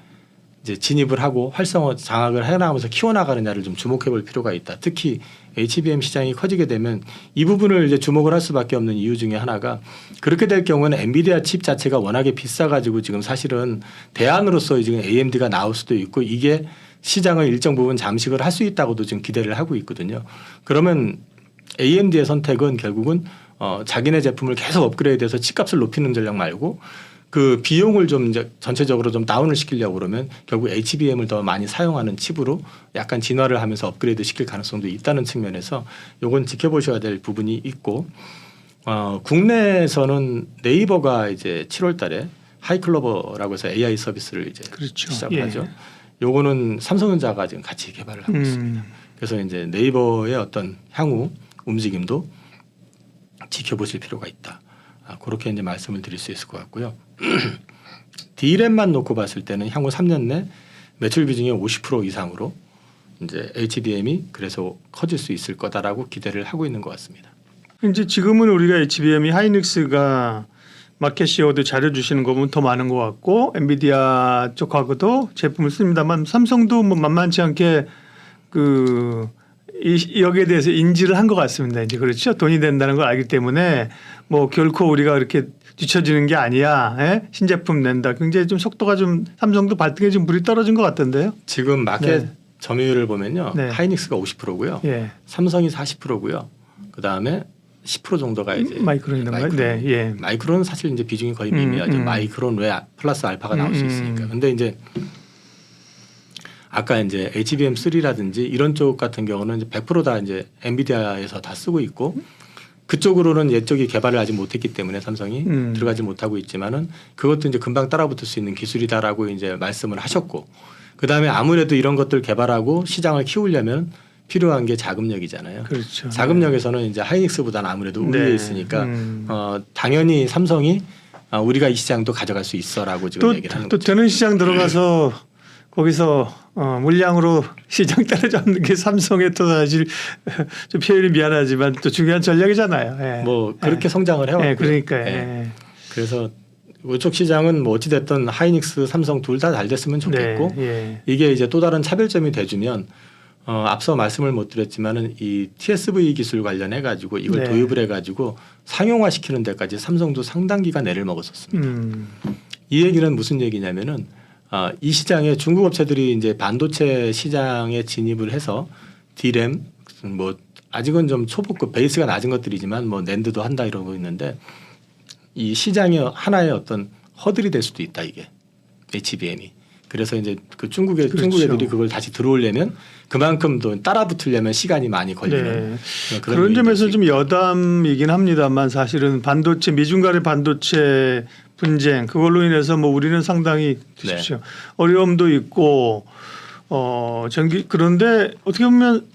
이제 진입을 하고 활성화 장악을 해나가면서 키워나가느냐를 좀 주목해 볼 필요가 있다. 특히 HBM 시장이 커지게 되면 이 부분을 이제 주목을 할 수밖에 없는 이유 중에 하나가 그렇게 될 경우는 엔비디아 칩 자체가 워낙에 비싸가지고 지금 사실은 대안으로서 지금 AMD가 나올 수도 있고 이게 시장을 일정 부분 잠식을 할 수 있다고도 지금 기대를 하고 있거든요. 그러면 AMD의 선택은 결국은 자기네 제품을 계속 업그레이드해서 칩값을 높이는 전략 말고 그 비용을 좀 이제 전체적으로 좀 다운을 시키려고 그러면 결국 HBM을 더 많이 사용하는 칩으로 약간 진화를 하면서 업그레이드 시킬 가능성도 있다는 측면에서 요건 지켜보셔야 될 부분이 있고 국내에서는 네이버가 이제 7월 달에 하이클로버라고 해서 AI 서비스를 이제 그렇죠. 시작을 예. 하죠. 요거는 삼성전자가 지금 같이 개발을 하고 있습니다. 그래서 이제 네이버의 어떤 향후 움직임도 지켜보실 필요가 있다. 그렇게 이제 말씀을 드릴 수 있을 것 같고요. D램만 놓고 봤을 때는 향후 3년 내 매출 비중의 50% 이상으로 이제 HBM이 그래서 커질 수 있을 거다라고 기대를 하고 있는 것 같습니다. 이제 지금은 우리가 HBM이 하이닉스가 마켓 시어도 잘해주시는 거 보면 더 많은 것 같고 엔비디아 쪽하고도 제품을 씁니다만 삼성도 뭐 만만치 않게 여기에 대해서 인지를 한 것 같습니다. 이제 그렇죠. 돈이 된다는 걸 알기 때문에 뭐 결코 우리가 그렇게 뒤처지는 게 아니야. 신제품 낸다. 굉장히 좀 속도가 좀 삼성도 발등에 좀 불이 떨어진 것 같던데요. 지금 마켓 네. 점유율을 보면요. 네. 하이닉스가 50%고요. 예. 삼성이 40%고요. 그 다음에 10% 정도가 이제 마이크론인가요? 네. 예. 마이크론은 사실 이제 비중이 거의 미미하죠. 마이크론 외 플러스 알파가 나올 수 있으니까. 근데 이제 아까 이제 HBM3라든지 이런 쪽 같은 경우는 이제 100% 다 이제 엔비디아에서 다 쓰고 있고 그쪽으로는 이쪽이 개발을 아직 못했기 때문에 삼성이 들어가지 못하고 있지만은 그것도 이제 금방 따라붙을 수 있는 기술이다라고 이제 말씀을 하셨고 그 다음에 아무래도 이런 것들 개발하고 시장을 키우려면 필요한 게 자금력이잖아요. 그렇죠. 자금력에서는 이제 하이닉스보다는 아무래도 우위에 네. 있으니까 당연히 삼성이 우리가 이 시장도 가져갈 수 있어라고 지금 얘기를 하는 또 거죠. 되는 시장 들어가서 거기서 물량으로 시장 따라잡는 게 삼성의 또 사실 좀 표현이 미안하지만 또 중요한 전략이잖아요. 예. 뭐 그렇게 성장을 해왔고요. 그러니까 예. 그래서 이쪽 시장은 뭐 어찌 됐든 하이닉스, 삼성 둘 다 잘 됐으면 좋겠고 이게 이제 또 다른 차별점이 돼주면 앞서 말씀을 못 드렸지만은 이 TSV 기술 관련해 가지고 이걸 도입을 해 가지고 상용화 시키는 데까지 삼성도 상당 기간 애를 먹었었습니다. 이 얘기는 무슨 얘기냐면은 이 시장에 중국 업체들이 이제 반도체 시장에 진입을 해서 D램 뭐 아직은 좀 초보급 베이스가 낮은 것들이지만 뭐 낸드도 한다 이러고 있는데 이 시장의 하나의 어떤 허들이 될 수도 있다 이게 HBM이. 그래서 이제 그 중국 애들이 그걸 다시 들어오려면 그만큼 또 따라 붙으려면 시간이 많이 걸리는 그런 점에서 좀 여담이긴 합니다만 사실은 반도체 미중 간의 반도체 분쟁 그걸로 인해서 뭐 우리는 상당히 어려움도 있고 그런데 어떻게 보면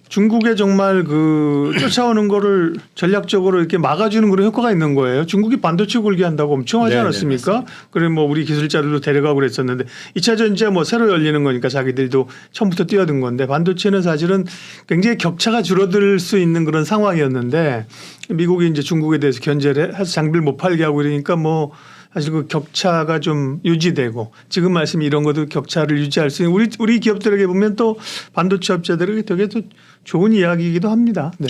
중국에 정말 그 쫓아오는 거를 전략적으로 이렇게 막아주는 그런 효과가 있는 거예요. 중국이 반도체 굴기한다고 엄청 하지 않았습니까? 그래 뭐 우리 기술자들도 데려가고 그랬었는데 2차 전지가 뭐 새로 열리는 거니까 자기들도 처음부터 뛰어든 건데 반도체는 사실은 굉장히 격차가 줄어들 수 있는 그런 상황이었는데 미국이 이제 중국에 대해서 견제를 해서 장비를 못 팔게 하고 그러니까 뭐 사실 그 격차가 좀 유지되고 지금 말씀 이런 것도 격차를 유지할 수 있는 우리 기업들에게 보면 또 반도체 업체들에게 되게 또 좋은 이야기이기도 합니다. 네.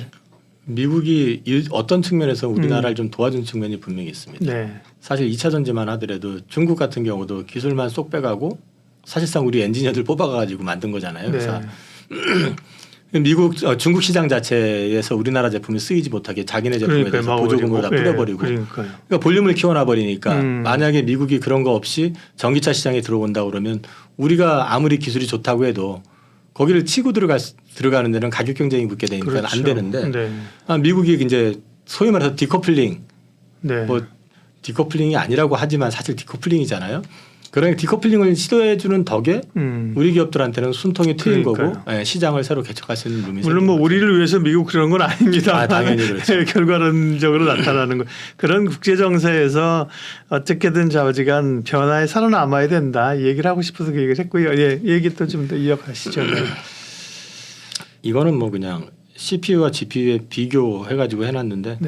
미국이 어떤 측면에서 우리나라를 좀 도와준 측면이 분명히 있습니다. 네. 사실 2차 전지만 하더라도 중국 같은 경우도 기술만 쏙 빼가고 사실상 우리 엔지니어들 뽑아가지고 만든 거잖아요. 그래서 중국 시장 자체에서 우리나라 제품이 쓰이지 못하게 자기네 제품에 대해서 보조금을 다 뿌려버리고 그러니까 볼륨을 키워놔 버리니까 만약에 미국이 그런 거 없이 전기차 시장에 들어온다 그러면 우리가 아무리 기술이 좋다고 해도 거기를 치고 들어가는 데는 가격 경쟁이 붙게 되니까 안 되는데 미국이 이제 소위 말해서 디커플링 뭐 디커플링이 아니라고 하지만 사실 디커플링이잖아요. 그러니까 디커플링을 시도해 주는 덕에 우리 기업들한테는 숨통이 트인 거고 시장을 새로 개척할 수 있는 룸이 물론 뭐 우리를 위해서 미국 그런 건 아닙니다. 당연히 그렇죠. 결과론적으로 나타나는 거 그런 국제 정세에서 어떻게든 좌우지간 변화에 살아남아야 된다 이 얘기를 하고 싶어서 그 얘기를 했고요. 얘기 또 좀 더 이어가시죠. 이거는 뭐 그냥 CPU와 GPU에 비교해가지고 해놨는데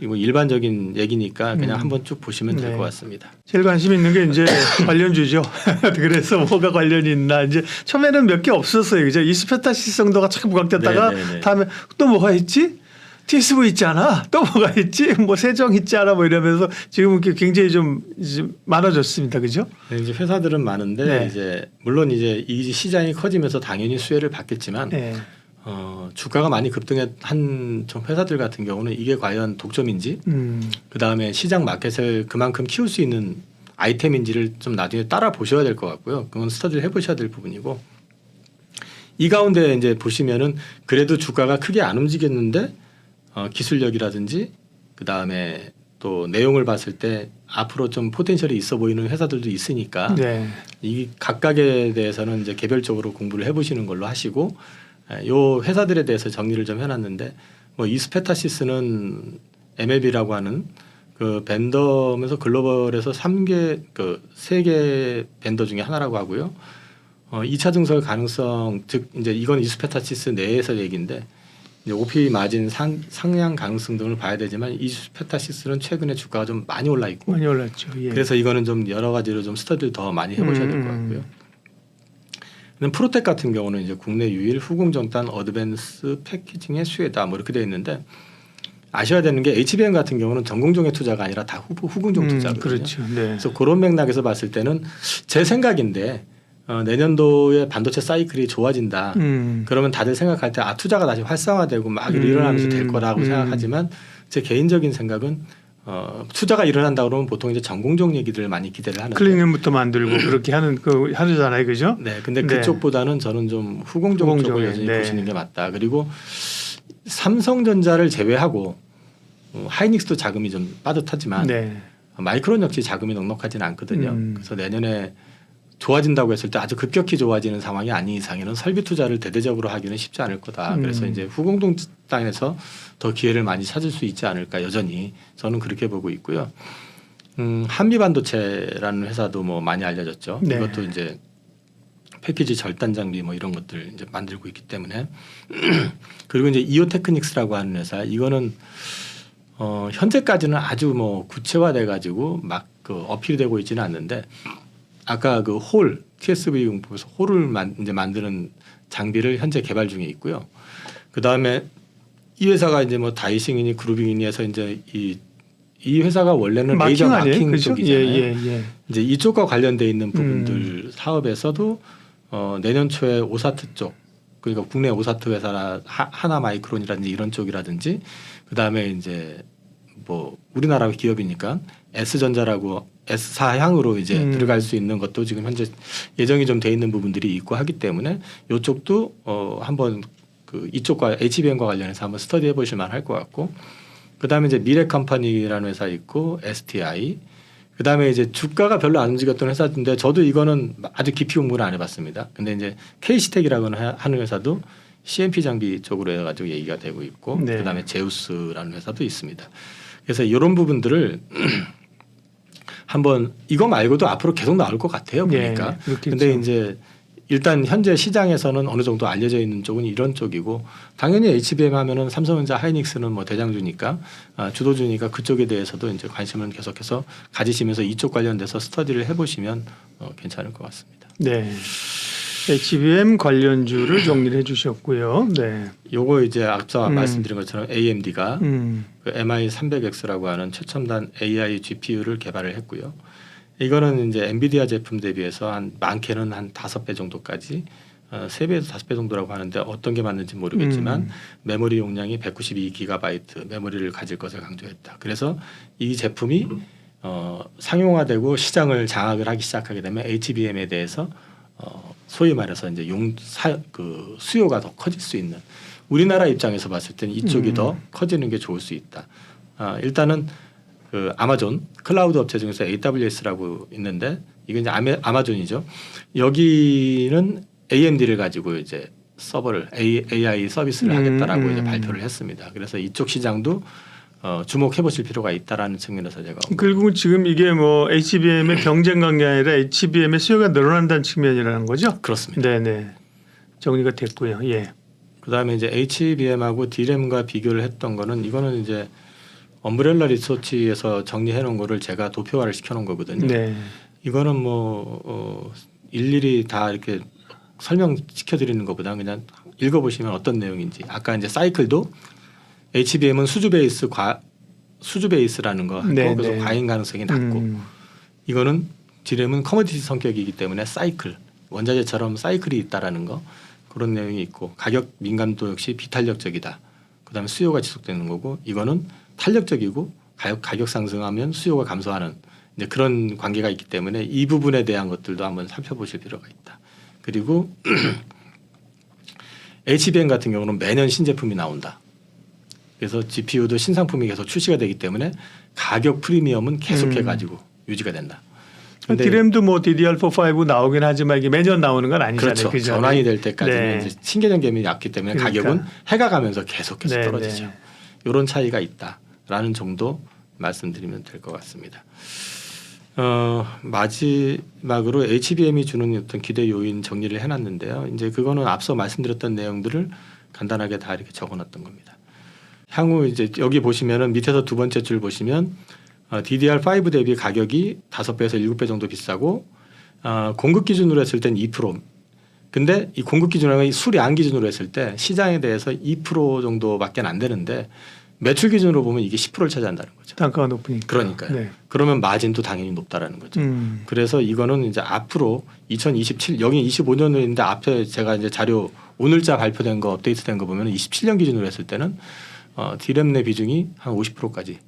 이거 일반적인 얘기니까 그냥 한번 쭉 보시면 될 것 같습니다. 제일 관심 있는 게 이제 관련주죠. 그래서 뭐가 관련이 있나 이제 처음에는 몇 개 없었어요. 이제 이스페타시스 정도가 참 부각됐다가 다음에 또 뭐가 있지? TSV 있잖아. 또 뭐가 있지? 뭐 세정 있잖아. 뭐 이러면서 지금 굉장히 좀 많아졌습니다. 그죠? 네, 이제 회사들은 많은데 이제 물론 이제 이 시장이 커지면서 당연히 수혜를 받겠지만. 주가가 많이 급등한 좀 회사들 같은 경우는 이게 과연 독점인지 그 다음에 시장 마켓을 그만큼 키울 수 있는 아이템인지를 좀 나중에 따라 보셔야 될 것 같고요. 그건 스터디를 해보셔야 될 부분이고 이 가운데 이제 보시면은 그래도 주가가 크게 안 움직였는데 기술력이라든지 그 다음에 또 내용을 봤을 때 앞으로 좀 포텐셜이 있어 보이는 회사들도 있으니까 이 각각에 대해서는 이제 개별적으로 공부를 해보시는 걸로 하시고. 요 회사들에 대해서 정리를 좀 해놨는데 뭐 이스페타시스는 MLB라고 하는 그 벤더면서 글로벌에서 3개 벤더 중에 하나라고 하고요. 2차 증설 가능성 즉 이제 이건 이스페타시스 내에서 얘기인데 이제 OP 마진 상향 가능성 등을 봐야 되지만 이스페타시스는 최근에 주가가 좀 많이 올라 있고 많이 올랐죠. 그래서 이거는 좀 여러 가지로 좀 스터디를 더 많이 해보셔야 될 것 같고요. 프로텍 같은 경우는 이제 국내 유일 후공정단 어드밴스 패키징의 수혜다 뭐 이렇게 되어 있는데 아셔야 되는 게 HBM 같은 경우는 전공정의 투자가 아니라 다 후공정 투자거든요. 그렇죠. 그래서 그런 맥락에서 봤을 때는 제 생각인데 내년도에 반도체 사이클이 좋아진다. 그러면 다들 생각할 때 투자가 다시 활성화되고 막 일어나면서 될 거라고 생각하지만 제 개인적인 생각은 투자가 일어난다 그러면 보통 이제 전공정 얘기들을 많이 기대를 하는데 클린룸부터 만들고 그렇게 하잖아요, 그죠? 네, 근데 그쪽보다는 저는 좀 후공정 쪽을 여전히 보시는 게 맞다. 그리고 삼성전자를 제외하고 하이닉스도 자금이 좀 빠듯하지만 마이크론 역시 자금이 넉넉하지는 않거든요. 그래서 내년에 좋아진다고 했을 때 아주 급격히 좋아지는 상황이 아닌 이상에는 설비 투자를 대대적으로 하기는 쉽지 않을 거다. 그래서 이제 후공동 땅에서 더 기회를 많이 찾을 수 있지 않을까 여전히 저는 그렇게 보고 있고요. 한미반도체라는 회사도 뭐 많이 알려졌죠. 이것도 이제 패키지 절단 장비 뭐 이런 것들 이제 만들고 있기 때문에 그리고 이제 이오테크닉스라고 하는 회사 이거는 현재까지는 아주 뭐 구체화돼 가지고 막 그 어필되고 있지는 않는데 아까 그 홀 TSV 용법에서 홀을 이제 만드는 장비를 현재 개발 중에 있고요. 그 다음에 이 회사가 이제 뭐 다이싱이니 그루빙이니 해서 이제 이 회사가 원래는 레이저 마킹 그렇죠? 쪽이잖아요. 이제 이쪽과 관련돼 있는 부분들 사업에서도 내년 초에 오사트 쪽 그러니까 국내 오사트 회사나 하나 마이크론이라든지 이런 쪽이라든지 그 다음에 이제 뭐 우리나라 기업이니까 S전자라고 S사향으로 이제 들어갈 수 있는 것도 지금 현재 예정이 좀 돼 있는 부분들이 있고 하기 때문에 이쪽도 한번 그 이쪽과 HBM과 관련해서 한번 스터디해 보실 만할 것 같고 그다음에 이제 미래컴퍼니라는 회사 있고 STI 그다음에 이제 주가가 별로 안 움직였던 회사인데 저도 이거는 아주 깊이 공부를 안 해봤습니다. 근데 이제 KC텍이라고 하는 회사도 CMP 장비 쪽으로 해가지고 얘기가 되고 있고 네. 그다음에 제우스라는 회사도 있습니다. 그래서 이런 부분들을 한번 이거 말고도 앞으로 계속 나올 것 같아요. 보니까. 네, 근데 이제 일단 현재 시장에서는 어느 정도 알려져 있는 쪽은 이런 쪽이고 당연히 HBM 하면은 삼성전자 하이닉스는 뭐 대장주니까 주도주니까 그쪽에 대해서도 이제 관심을 계속해서 가지시면서 이쪽 관련돼서 스터디를 해보시면 괜찮을 것 같습니다. 네. HBM 관련주를 정리를 해주셨고요. 네. 요거 이제 앞서 말씀드린 것처럼 AMD가 그 MI300X라고 하는 최첨단 AI GPU를 개발을 했고요. 이거는 이제 엔비디아 제품 대비해서 한 많게는 한 5배 정도까지 3배에서 5배 정도라고 하는데 어떤 게 맞는지 모르겠지만 메모리 용량이 192GB 메모리를 가질 것을 강조했다. 그래서 이 제품이 상용화되고 시장을 장악을 하기 시작하게 되면 HBM에 대해서 소위 말해서 이제 그 수요가 더 커질 수 있는 우리나라 입장에서 봤을 때는 이쪽이 더 커지는 게 좋을 수 있다. 일단은 그 아마존 클라우드 업체 중에서 AWS라고 있는데 이게 이제 아마존이죠. 여기는 AMD를 가지고 이제 서버를 AI 서비스를 하겠다라고 이제 발표를 했습니다. 그래서 이쪽 시장도 주목해 보실 필요가 있다라는 측면에서 제가 그리고 지금 이게 뭐 HBM의 경쟁 관계 아니라 HBM의 수요가 늘어난다는 측면이라는 거죠? 그렇습니다. 네네 정리가 됐고요. 예. 그다음에 이제 HBM하고 D램과 비교를 했던 거는 이거는 이제 엄브렐라 리서치에서 정리해 놓은 거를 제가 도표화를 시켜 놓은 거거든요. 네. 이거는 뭐 일일이 다 이렇게 설명시켜 드리는 것보다 그냥 읽어 보시면 어떤 내용인지 아까 이제 사이클도 HBM은 수주 베이스라는 거 하고 네, 그래서 네. 과잉 가능성이 낮고 이거는 D램은 커머디티 성격이기 때문에 사이클 원자재처럼 사이클이 있다라는 거 그런 내용이 있고 가격 민감도 역시 비탄력적이다. 그다음에 수요가 지속되는 거고 이거는 탄력적이고 가격 상승하면 수요가 감소하는 이제 그런 관계가 있기 때문에 이 부분에 대한 것들도 한번 살펴보실 필요가 있다. 그리고 HBM 같은 경우는 매년 신제품이 나온다. 그래서 GPU도 신상품이 계속 출시가 되기 때문에 가격 프리미엄은 계속해 가지고 유지가 된다. 근데 D램도 뭐 DDR4, 5 나오긴 하지만 이게 매년 나오는 건 아니잖아요. 그렇죠. 그죠? 전환이 될 때까지는 네. 이제 신개념 개념이 낮기 때문에 그러니까. 가격은 해가 가면서 계속해서 네, 떨어지죠. 네. 이런 차이가 있다라는 정도 말씀드리면 될 것 같습니다. 마지막으로 HBM이 주는 어떤 기대 요인 정리를 해놨는데요. 이제 그거는 앞서 말씀드렸던 내용들을 간단하게 다 이렇게 적어놨던 겁니다. 향후 이제 여기 보시면은 밑에서 두 번째 줄 보시면 DDR5 대비 가격이 5배에서 7배 정도 비싸고 공급 기준으로 했을 땐 2%. 근데 이 공급 기준으로 수량 기준으로 했을 때 시장에 대해서 2% 정도밖에 안 되는데 매출 기준으로 보면 이게 10%를 차지한다는 거죠. 단가가 높으니까. 그러니까요. 네. 그러면 마진도 당연히 높다라는 거죠. 그래서 이거는 이제 앞으로 2027 여기 25년인데 앞에 제가 이제 자료 오늘자 발표된 거 업데이트된 거 보면 27년 기준으로 했을 때는 D램 내 비중이 한 50%까지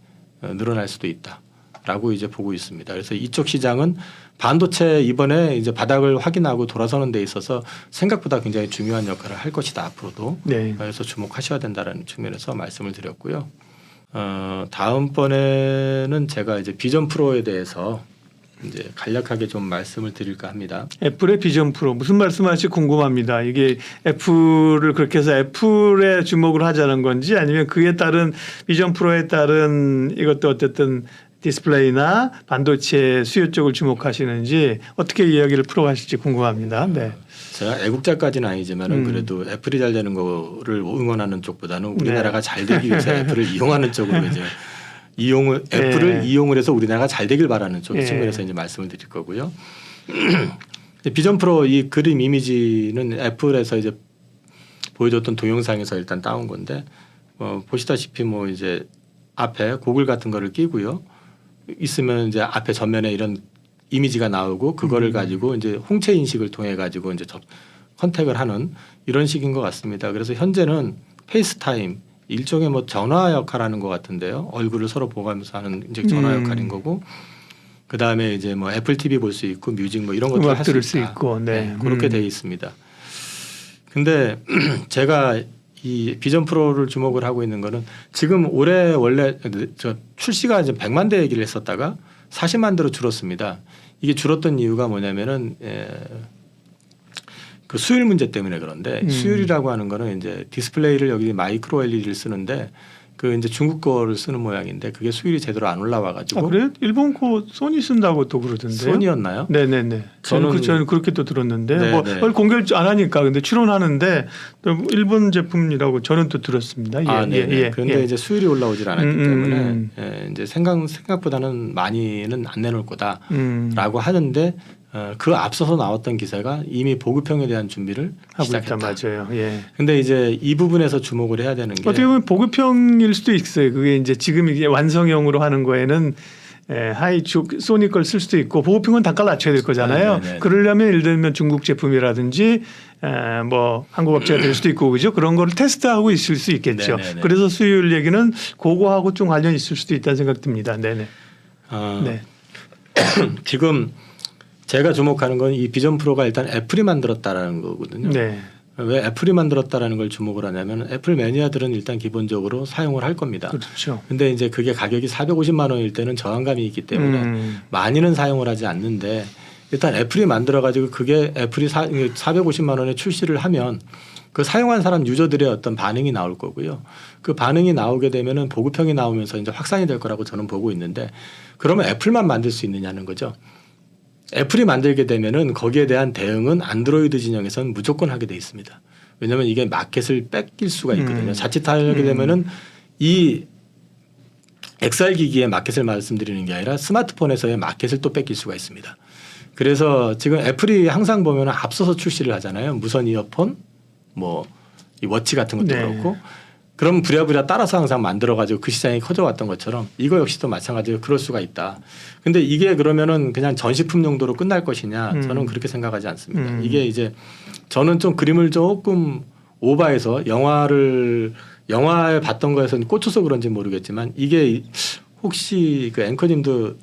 늘어날 수도 있다라고 이제 보고 있습니다. 그래서 이쪽 시장은 반도체 이번에 이제 바닥을 확인하고 돌아서는 데 있어서 생각보다 굉장히 중요한 역할을 할 것이다 앞으로도. 네. 그래서 주목하셔야 된다라는 측면에서 말씀을 드렸고요. 다음번에는 제가 이제 비전 프로에 대해서 이제 간략하게 좀 말씀을 드릴까 합니다. 애플의 비전 프로 무슨 말씀하실지 궁금합니다. 이게 애플을 그렇게 해서 애플에 주목을 하자는 건지 아니면 그에 따른 비전 프로에 따른 이것도 어쨌든 디스플레이나 반도체 수요 쪽을 주목하시는지 어떻게 이야기를 풀어가실지 궁금합니다. 네. 제가 애국자까지는 아니지만은 그래도 애플이 잘 되는 거를 응원하는 쪽보다는 우리나라가 잘 되기 위해서 애플을 이용하는 쪽으로 이제 애플을 이용을 해서 우리나라가 잘 되길 바라는 쪽 측면에서 이제 말씀을 드릴 거고요. 비전 프로 이 그림 이미지는 애플에서 이제 보여줬던 동영상에서 일단 따온 건데 보시다시피 뭐 이제 앞에 고글 같은 거를 끼고요. 있으면 이제 앞에 전면에 이런 이미지가 나오고 그거를 가지고 이제 홍채 인식을 통해 가지고 이제 컨택을 하는 이런 식인 것 같습니다. 그래서 현재는 페이스타임 일종의 뭐 전화 역할하는 것 같은데요. 얼굴을 서로 보가면서 하는 이제 전화 역할인 거고. 그 다음에 이제 뭐 애플 TV 볼 수 있고 뮤직 뭐 이런 것들 할 수 있고, 네. 그렇게 돼 있습니다. 근데 제가 이 비전 프로를 주목을 하고 있는 거는 지금 올해 원래 저 출시가 이제 100만 대 얘기를 했었다가 40만 대로 줄었습니다. 이게 줄었던 이유가 뭐냐면은 그 수율 문제 때문에 그런데 수율이라고 하는 거는 이제 디스플레이를 여기 마이크로 LED를 쓰는데 그 이제 중국 거를 쓰는 모양인데 그게 수율이 제대로 안 올라와 가지고. 그래? 일본 거 소니 쓴다고 또 그러던데요. 소니였나요? 네네네. 저는 그렇게 또 들었는데 네네. 뭐 그걸 공개를 안 하니까 근데 추론하는데 또 일본 제품이라고 저는 또 들었습니다. 그런데 이제 수율이 올라오질 않았기 때문에 이제 생각보다는 많이는 안 내놓을 거다라고 하는데. 그 앞서서 나왔던 기사가 이미 보급형에 대한 준비를 하고 시작했다. 있다. 맞아요. 예. 근데 이제 이 부분에서 주목을 해야 되는 게 어떻게 보면 보급형일 수도 있어요. 그게 이제 지금 이게 완성형으로 하는 거에는 소니 걸 쓸 수도 있고 보급형은 단가를 낮춰야 될 거잖아요. 그러려면 예를 들면 중국 제품이라든지 뭐 한국 업체가 될 수도 있고 그죠? 그런 거를 테스트하고 있을 수 있겠죠. 네네네. 그래서 수율 얘기는 그거하고 좀 관련이 있을 수도 있다는 생각 듭니다. 네네. 네. 지금 제가 주목하는 건 이 비전 프로가 일단 애플이 만들었다라는 거거든요. 네. 왜 애플이 만들었다라는 걸 주목을 하냐면 애플 매니아들은 일단 기본적으로 사용을 할 겁니다. 그렇죠. 근데 이제 그게 가격이 450만 원일 때는 저항감이 있기 때문에 많이는 사용을 하지 않는데 일단 애플이 만들어 가지고 그게 애플이 450만 원에 출시를 하면 그 사용한 사람 유저들의 어떤 반응이 나올 거고요. 그 반응이 나오게 되면은 보급형이 나오면서 이제 확산이 될 거라고 저는 보고 있는데 그러면 애플만 만들 수 있느냐는 거죠. 애플이 만들게 되면은 거기에 대한 대응은 안드로이드 진영에서는 무조건 하게 돼 있습니다. 왜냐하면 이게 마켓을 뺏길 수가 있거든요. 자칫 하게 되면은 이 XR 기기의 마켓을 말씀드리는 게 아니라 스마트폰에서의 마켓을 또 뺏길 수가 있습니다. 그래서 지금 애플이 항상 보면 앞서서 출시를 하잖아요. 무선 이어폰, 뭐 이 워치 같은 것도 그렇고. 그럼 부랴부랴 따라서 항상 만들어가지고 그 시장이 커져왔던 것처럼 이거 역시도 마찬가지로 그럴 수가 있다. 근데 이게 그러면은 그냥 전시품 용도로 끝날 것이냐 저는 그렇게 생각하지 않습니다. 이게 이제 저는 좀 그림을 조금 오버해서 영화에 봤던 거에서는 꽂혀서 그런지 모르겠지만 이게 혹시 그 앵커님도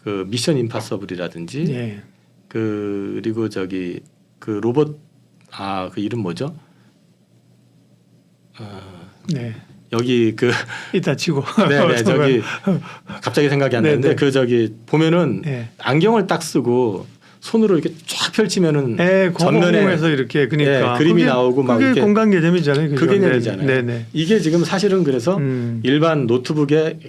그 미션 임파서블이라든지 그리고 저기 그 로봇 그 이름 뭐죠? 네. 여기 그 이따 치고. 네네 저기 갑자기 생각이 안 나는데 그 저기 보면은 안경을 딱 쓰고 손으로 이렇게 쫙 펼치면은 전면에서 이렇게 그러니까 그림이 나오고 막 그게 이렇게 공간 개념이잖아요. 그 개념이잖아요. 네네. 이게 지금 사실은 그래서 일반 노트북의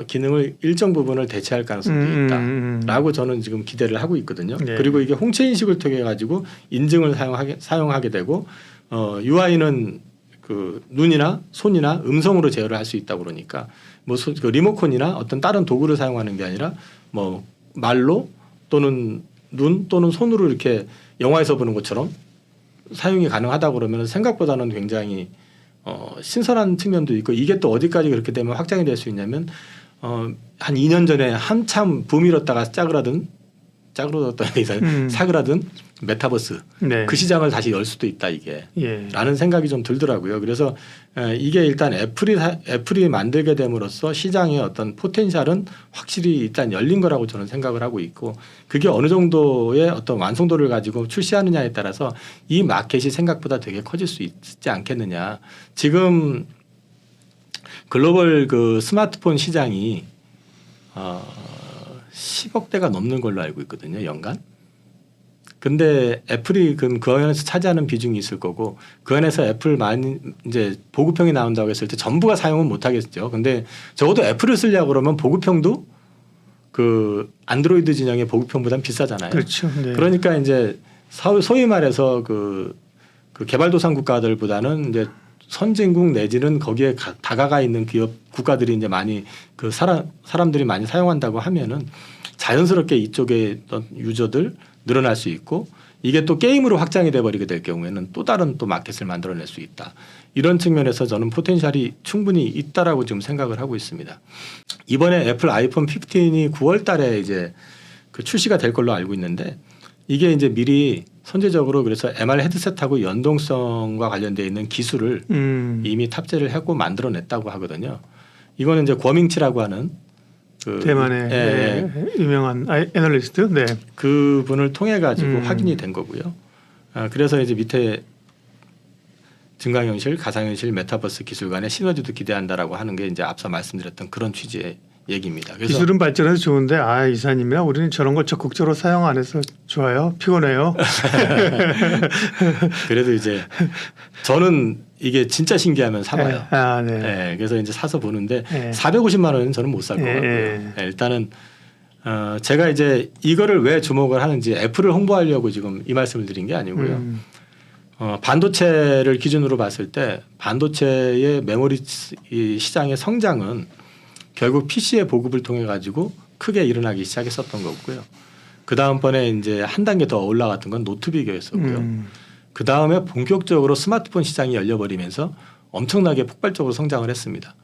기능을 일정 부분을 대체할 가능성도 있다라고 저는 지금 기대를 하고 있거든요. 그리고 이게 홍채 인식을 통해 가지고 인증을 사용하게 되고 UI는 그 눈이나 손이나 음성으로 제어를 할 수 있다고 그러니까 뭐 그 리모컨이나 어떤 다른 도구를 사용하는 게 아니라 뭐 말로 또는 눈 또는 손으로 이렇게 영화에서 보는 것처럼 사용이 가능하다고 그러면 생각보다는 굉장히 신선한 측면도 있고 이게 또 어디까지 그렇게 되면 확장이 될 수 있냐면 한 2년 전에 한참 붐이었다가 짜그라든 사그라든 메타버스 그 시장을 다시 열 수도 있다 이게 라는 생각이 좀 들더라고요. 그래서 이게 일단 애플이 만들게 됨으로써 시장의 어떤 포텐셜은 확실히 일단 열린 거라고 저는 생각을 하고 있고 그게 어느 정도의 어떤 완성도를 가지고 출시하느냐에 따라서 이 마켓이 생각보다 되게 커질 수 있지 않겠느냐. 지금 글로벌 그 스마트폰 시장이 10억 대가 넘는 걸로 알고 있거든요, 연간. 근데 애플이 그 안에서 차지하는 비중이 있을 거고 그 안에서 애플 많이 이제 보급형이 나온다고 했을 때 전부가 사용은 못 하겠죠. 근데 적어도 애플을 쓰려고 그러면 보급형도 그 안드로이드 진영의 보급형보다는 비싸잖아요. 그렇죠. 네. 그러니까 이제 소위 말해서 그 개발도상 국가들보다는 이제 선진국 내지는 거기에 다가가 있는 기업 국가들이 이제 많이 그 사람들이 많이 사용한다고 하면은 자연스럽게 이쪽에 어떤 유저들 늘어날 수 있고 이게 또 게임으로 확장이 돼 버리게 될 경우에는 또 다른 또 마켓을 만들어낼 수 있다. 이런 측면에서 저는 포텐셜이 충분히 있다라고 지금 생각을 하고 있습니다. 이번에 애플 아이폰 15이 9월 달에 이제 그 출시가 될 걸로 알고 있는데 이게 이제 미리 선제적으로 그래서 MR 헤드셋하고 연동성과 관련되어 있는 기술을 이미 탑재를 하고 만들어냈다고 하거든요. 이거는 이제 권밍치라고 하는 그 대만의 네, 유명한 애널리스트, 네, 그분을 통해 가지고 확인이 된 거고요. 그래서 이제 밑에 증강현실, 가상현실, 메타버스 기술 간의 시너지도 기대한다라고 하는 게 이제 앞서 말씀드렸던 그런 취지의 얘기입니다. 그래서 기술은 발전해서 좋은데 이사님이랑 우리는 저런 걸 적극적으로 사용 안 해서 좋아요. 피곤해요. 그래도 이제 저는 이게 진짜 신기하면 사봐요. 네. 네, 그래서 이제 사서 보는데 네. 450만 원은 저는 못 살 것 같고요. 네, 일단은 제가 이제 이거를 왜 주목을 하는지 애플을 홍보하려고 지금 이 말씀을 드린 게 아니고요. 반도체를 기준으로 봤을 때 반도체의 메모리 시장의 성장은 결국 PC의 보급을 통해 가지고 크게 일어나기 시작했었던 거고요. 그 다음번에 이제 한 단계 더 올라갔던 건 노트북이었었고요. 그 다음에 본격적으로 스마트폰 시장이 열려버리면서 엄청나게 폭발적으로 성장을 했습니다.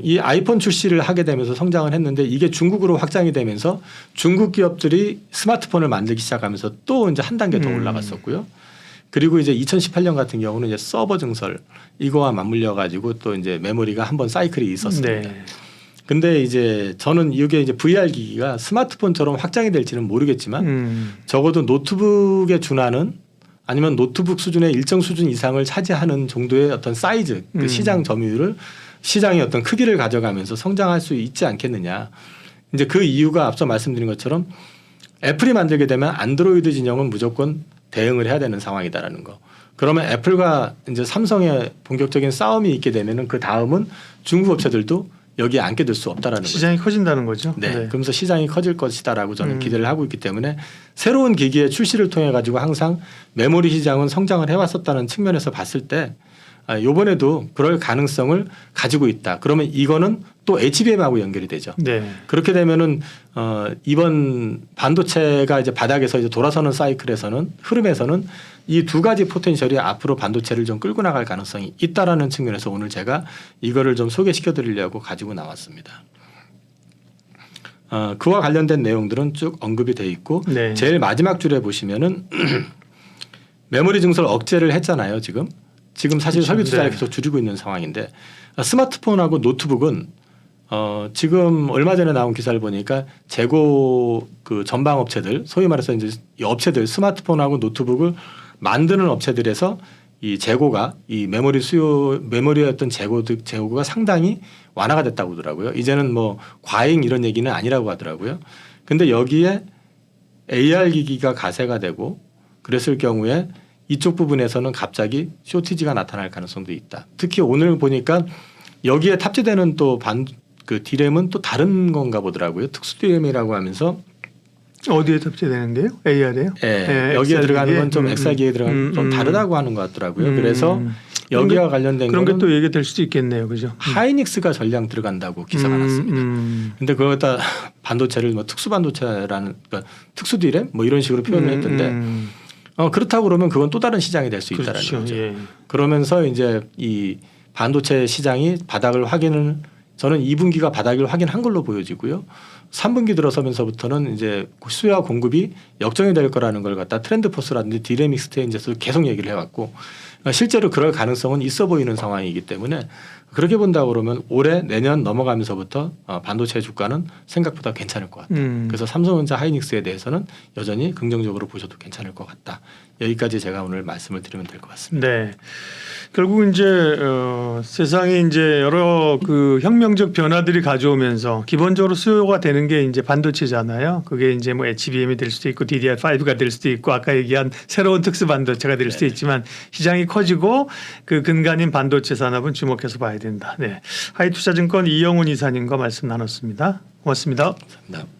이 아이폰 출시를 하게 되면서 성장을 했는데 이게 중국으로 확장이 되면서 중국 기업들이 스마트폰을 만들기 시작하면서 또 이제 한 단계 더 올라갔었고요. 그리고 이제 2018년 같은 경우는 이제 서버 증설 이거와 맞물려 가지고 또 이제 메모리가 한번 사이클이 있었습니다. 네. 근데 이제 저는 이게 이제 VR 기기가 스마트폰처럼 확장이 될지는 모르겠지만 적어도 노트북에 준하는 아니면 노트북 수준의 일정 수준 이상을 차지하는 정도의 어떤 사이즈, 그 시장 점유율을 시장의 어떤 크기를 가져가면서 성장할 수 있지 않겠느냐. 이제 그 이유가 앞서 말씀드린 것처럼 애플이 만들게 되면 안드로이드 진영은 무조건 대응을 해야 되는 상황이다라는 거. 그러면 애플과 이제 삼성의 본격적인 싸움이 있게 되면은 그 다음은 중국 업체들도 여기에 앉게 될 수 없다라는 거죠. 시장이 커진다는 거죠. 네. 그러면서 시장이 커질 것이다라고 저는 기대를 하고 있기 때문에 새로운 기기의 출시를 통해 가지고 항상 메모리 시장은 성장을 해왔었다는 측면에서 봤을 때 이번에도 그럴 가능성을 가지고 있다. 그러면 이거는 또 HBM하고 연결이 되죠. 네. 그렇게 되면은 이번 반도체가 이제 바닥에서 이제 돌아서는 사이클에서는 흐름에서는 이 두 가지 포텐셜이 앞으로 반도체를 좀 끌고 나갈 가능성이 있다라는 측면에서 오늘 제가 이거를 좀 소개시켜 드리려고 가지고 나왔습니다. 그와 관련된 내용들은 쭉 언급이 돼 있고 네. 제일 마지막 줄에 보시면은 메모리 증설 억제를 했잖아요. 지금 사실 그렇죠. 설비 투자를 네. 계속 줄이고 있는 상황인데 스마트폰하고 노트북은 지금 얼마 전에 나온 기사를 보니까 재고 그 전방 업체들 소위 말해서 이제 이 업체들 스마트폰하고 노트북을 만드는 업체들에서 이 재고가 이 메모리의 어떤 재고가 상당히 완화가 됐다고 하더라고요. 이제는 뭐 과잉 이런 얘기는 아니라고 하더라고요. 근데 여기에 AR 기기가 가세가 되고 그랬을 경우에 이쪽 부분에서는 갑자기 쇼티지가 나타날 가능성도 있다. 특히 오늘 보니까 여기에 탑재되는 또 그 디램은 또 다른 건가 보더라고요. 특수 디램이라고 하면서 어디에 탑재되는데요? AR에요? 네, 여기에 들어가는 건 좀 XR기에 들어가는 좀 다르다고 하는 것 같더라고요. 그래서 여기와 관련된 그런 게 거는 또 얘기될 수도 있겠네요, 그죠? 하이닉스가 전량 들어간다고 기사가 났습니다. 근데 그걸 갖다 반도체를 뭐 특수 반도체라는 그러니까 특수 디램 뭐 이런 식으로 표현을 했던데 그렇다고 그러면 그건 또 다른 시장이 될 수 있다라는 그렇죠. 거죠. 예. 그러면서 이제 이 반도체 시장이 바닥을 확인을 저는 2분기가 바닥을 확인한 걸로 보여지고요. 3분기 들어서면서부터는 이제 수요와 공급이 역정이 될 거라는 걸 갖다 트렌드 포스라든지 디램 익스체인지에서 계속 얘기를 해왔고 실제로 그럴 가능성은 있어 보이는 상황이기 때문에 그렇게 본다 그러면 올해 내년 넘어가면서부터 반도체 주가는 생각보다 괜찮을 것 같다. 그래서 삼성전자 하이닉스에 대해서는 여전히 긍정적으로 보셔도 괜찮을 것 같다. 여기까지 제가 오늘 말씀을 드리면 될 것 같습니다. 네. 결국 이제 세상에 이제 여러 그 혁명적 변화들이 가져오면서 기본적으로 수요가 되는 되는 게 이제 반도체잖아요. 그게 이제 뭐 HBM이 될 수도 있고 DDR5가 될 수도 있고 아까 얘기한 새로운 특수 반도체가 될 수도 있지만 시장이 커지고 그 근간인 반도체 산업은 주목해서 봐야 된다. 네. 하이투자증권 이영훈 이사님과 말씀 나눴습니다. 고맙습니다. 감사합니다.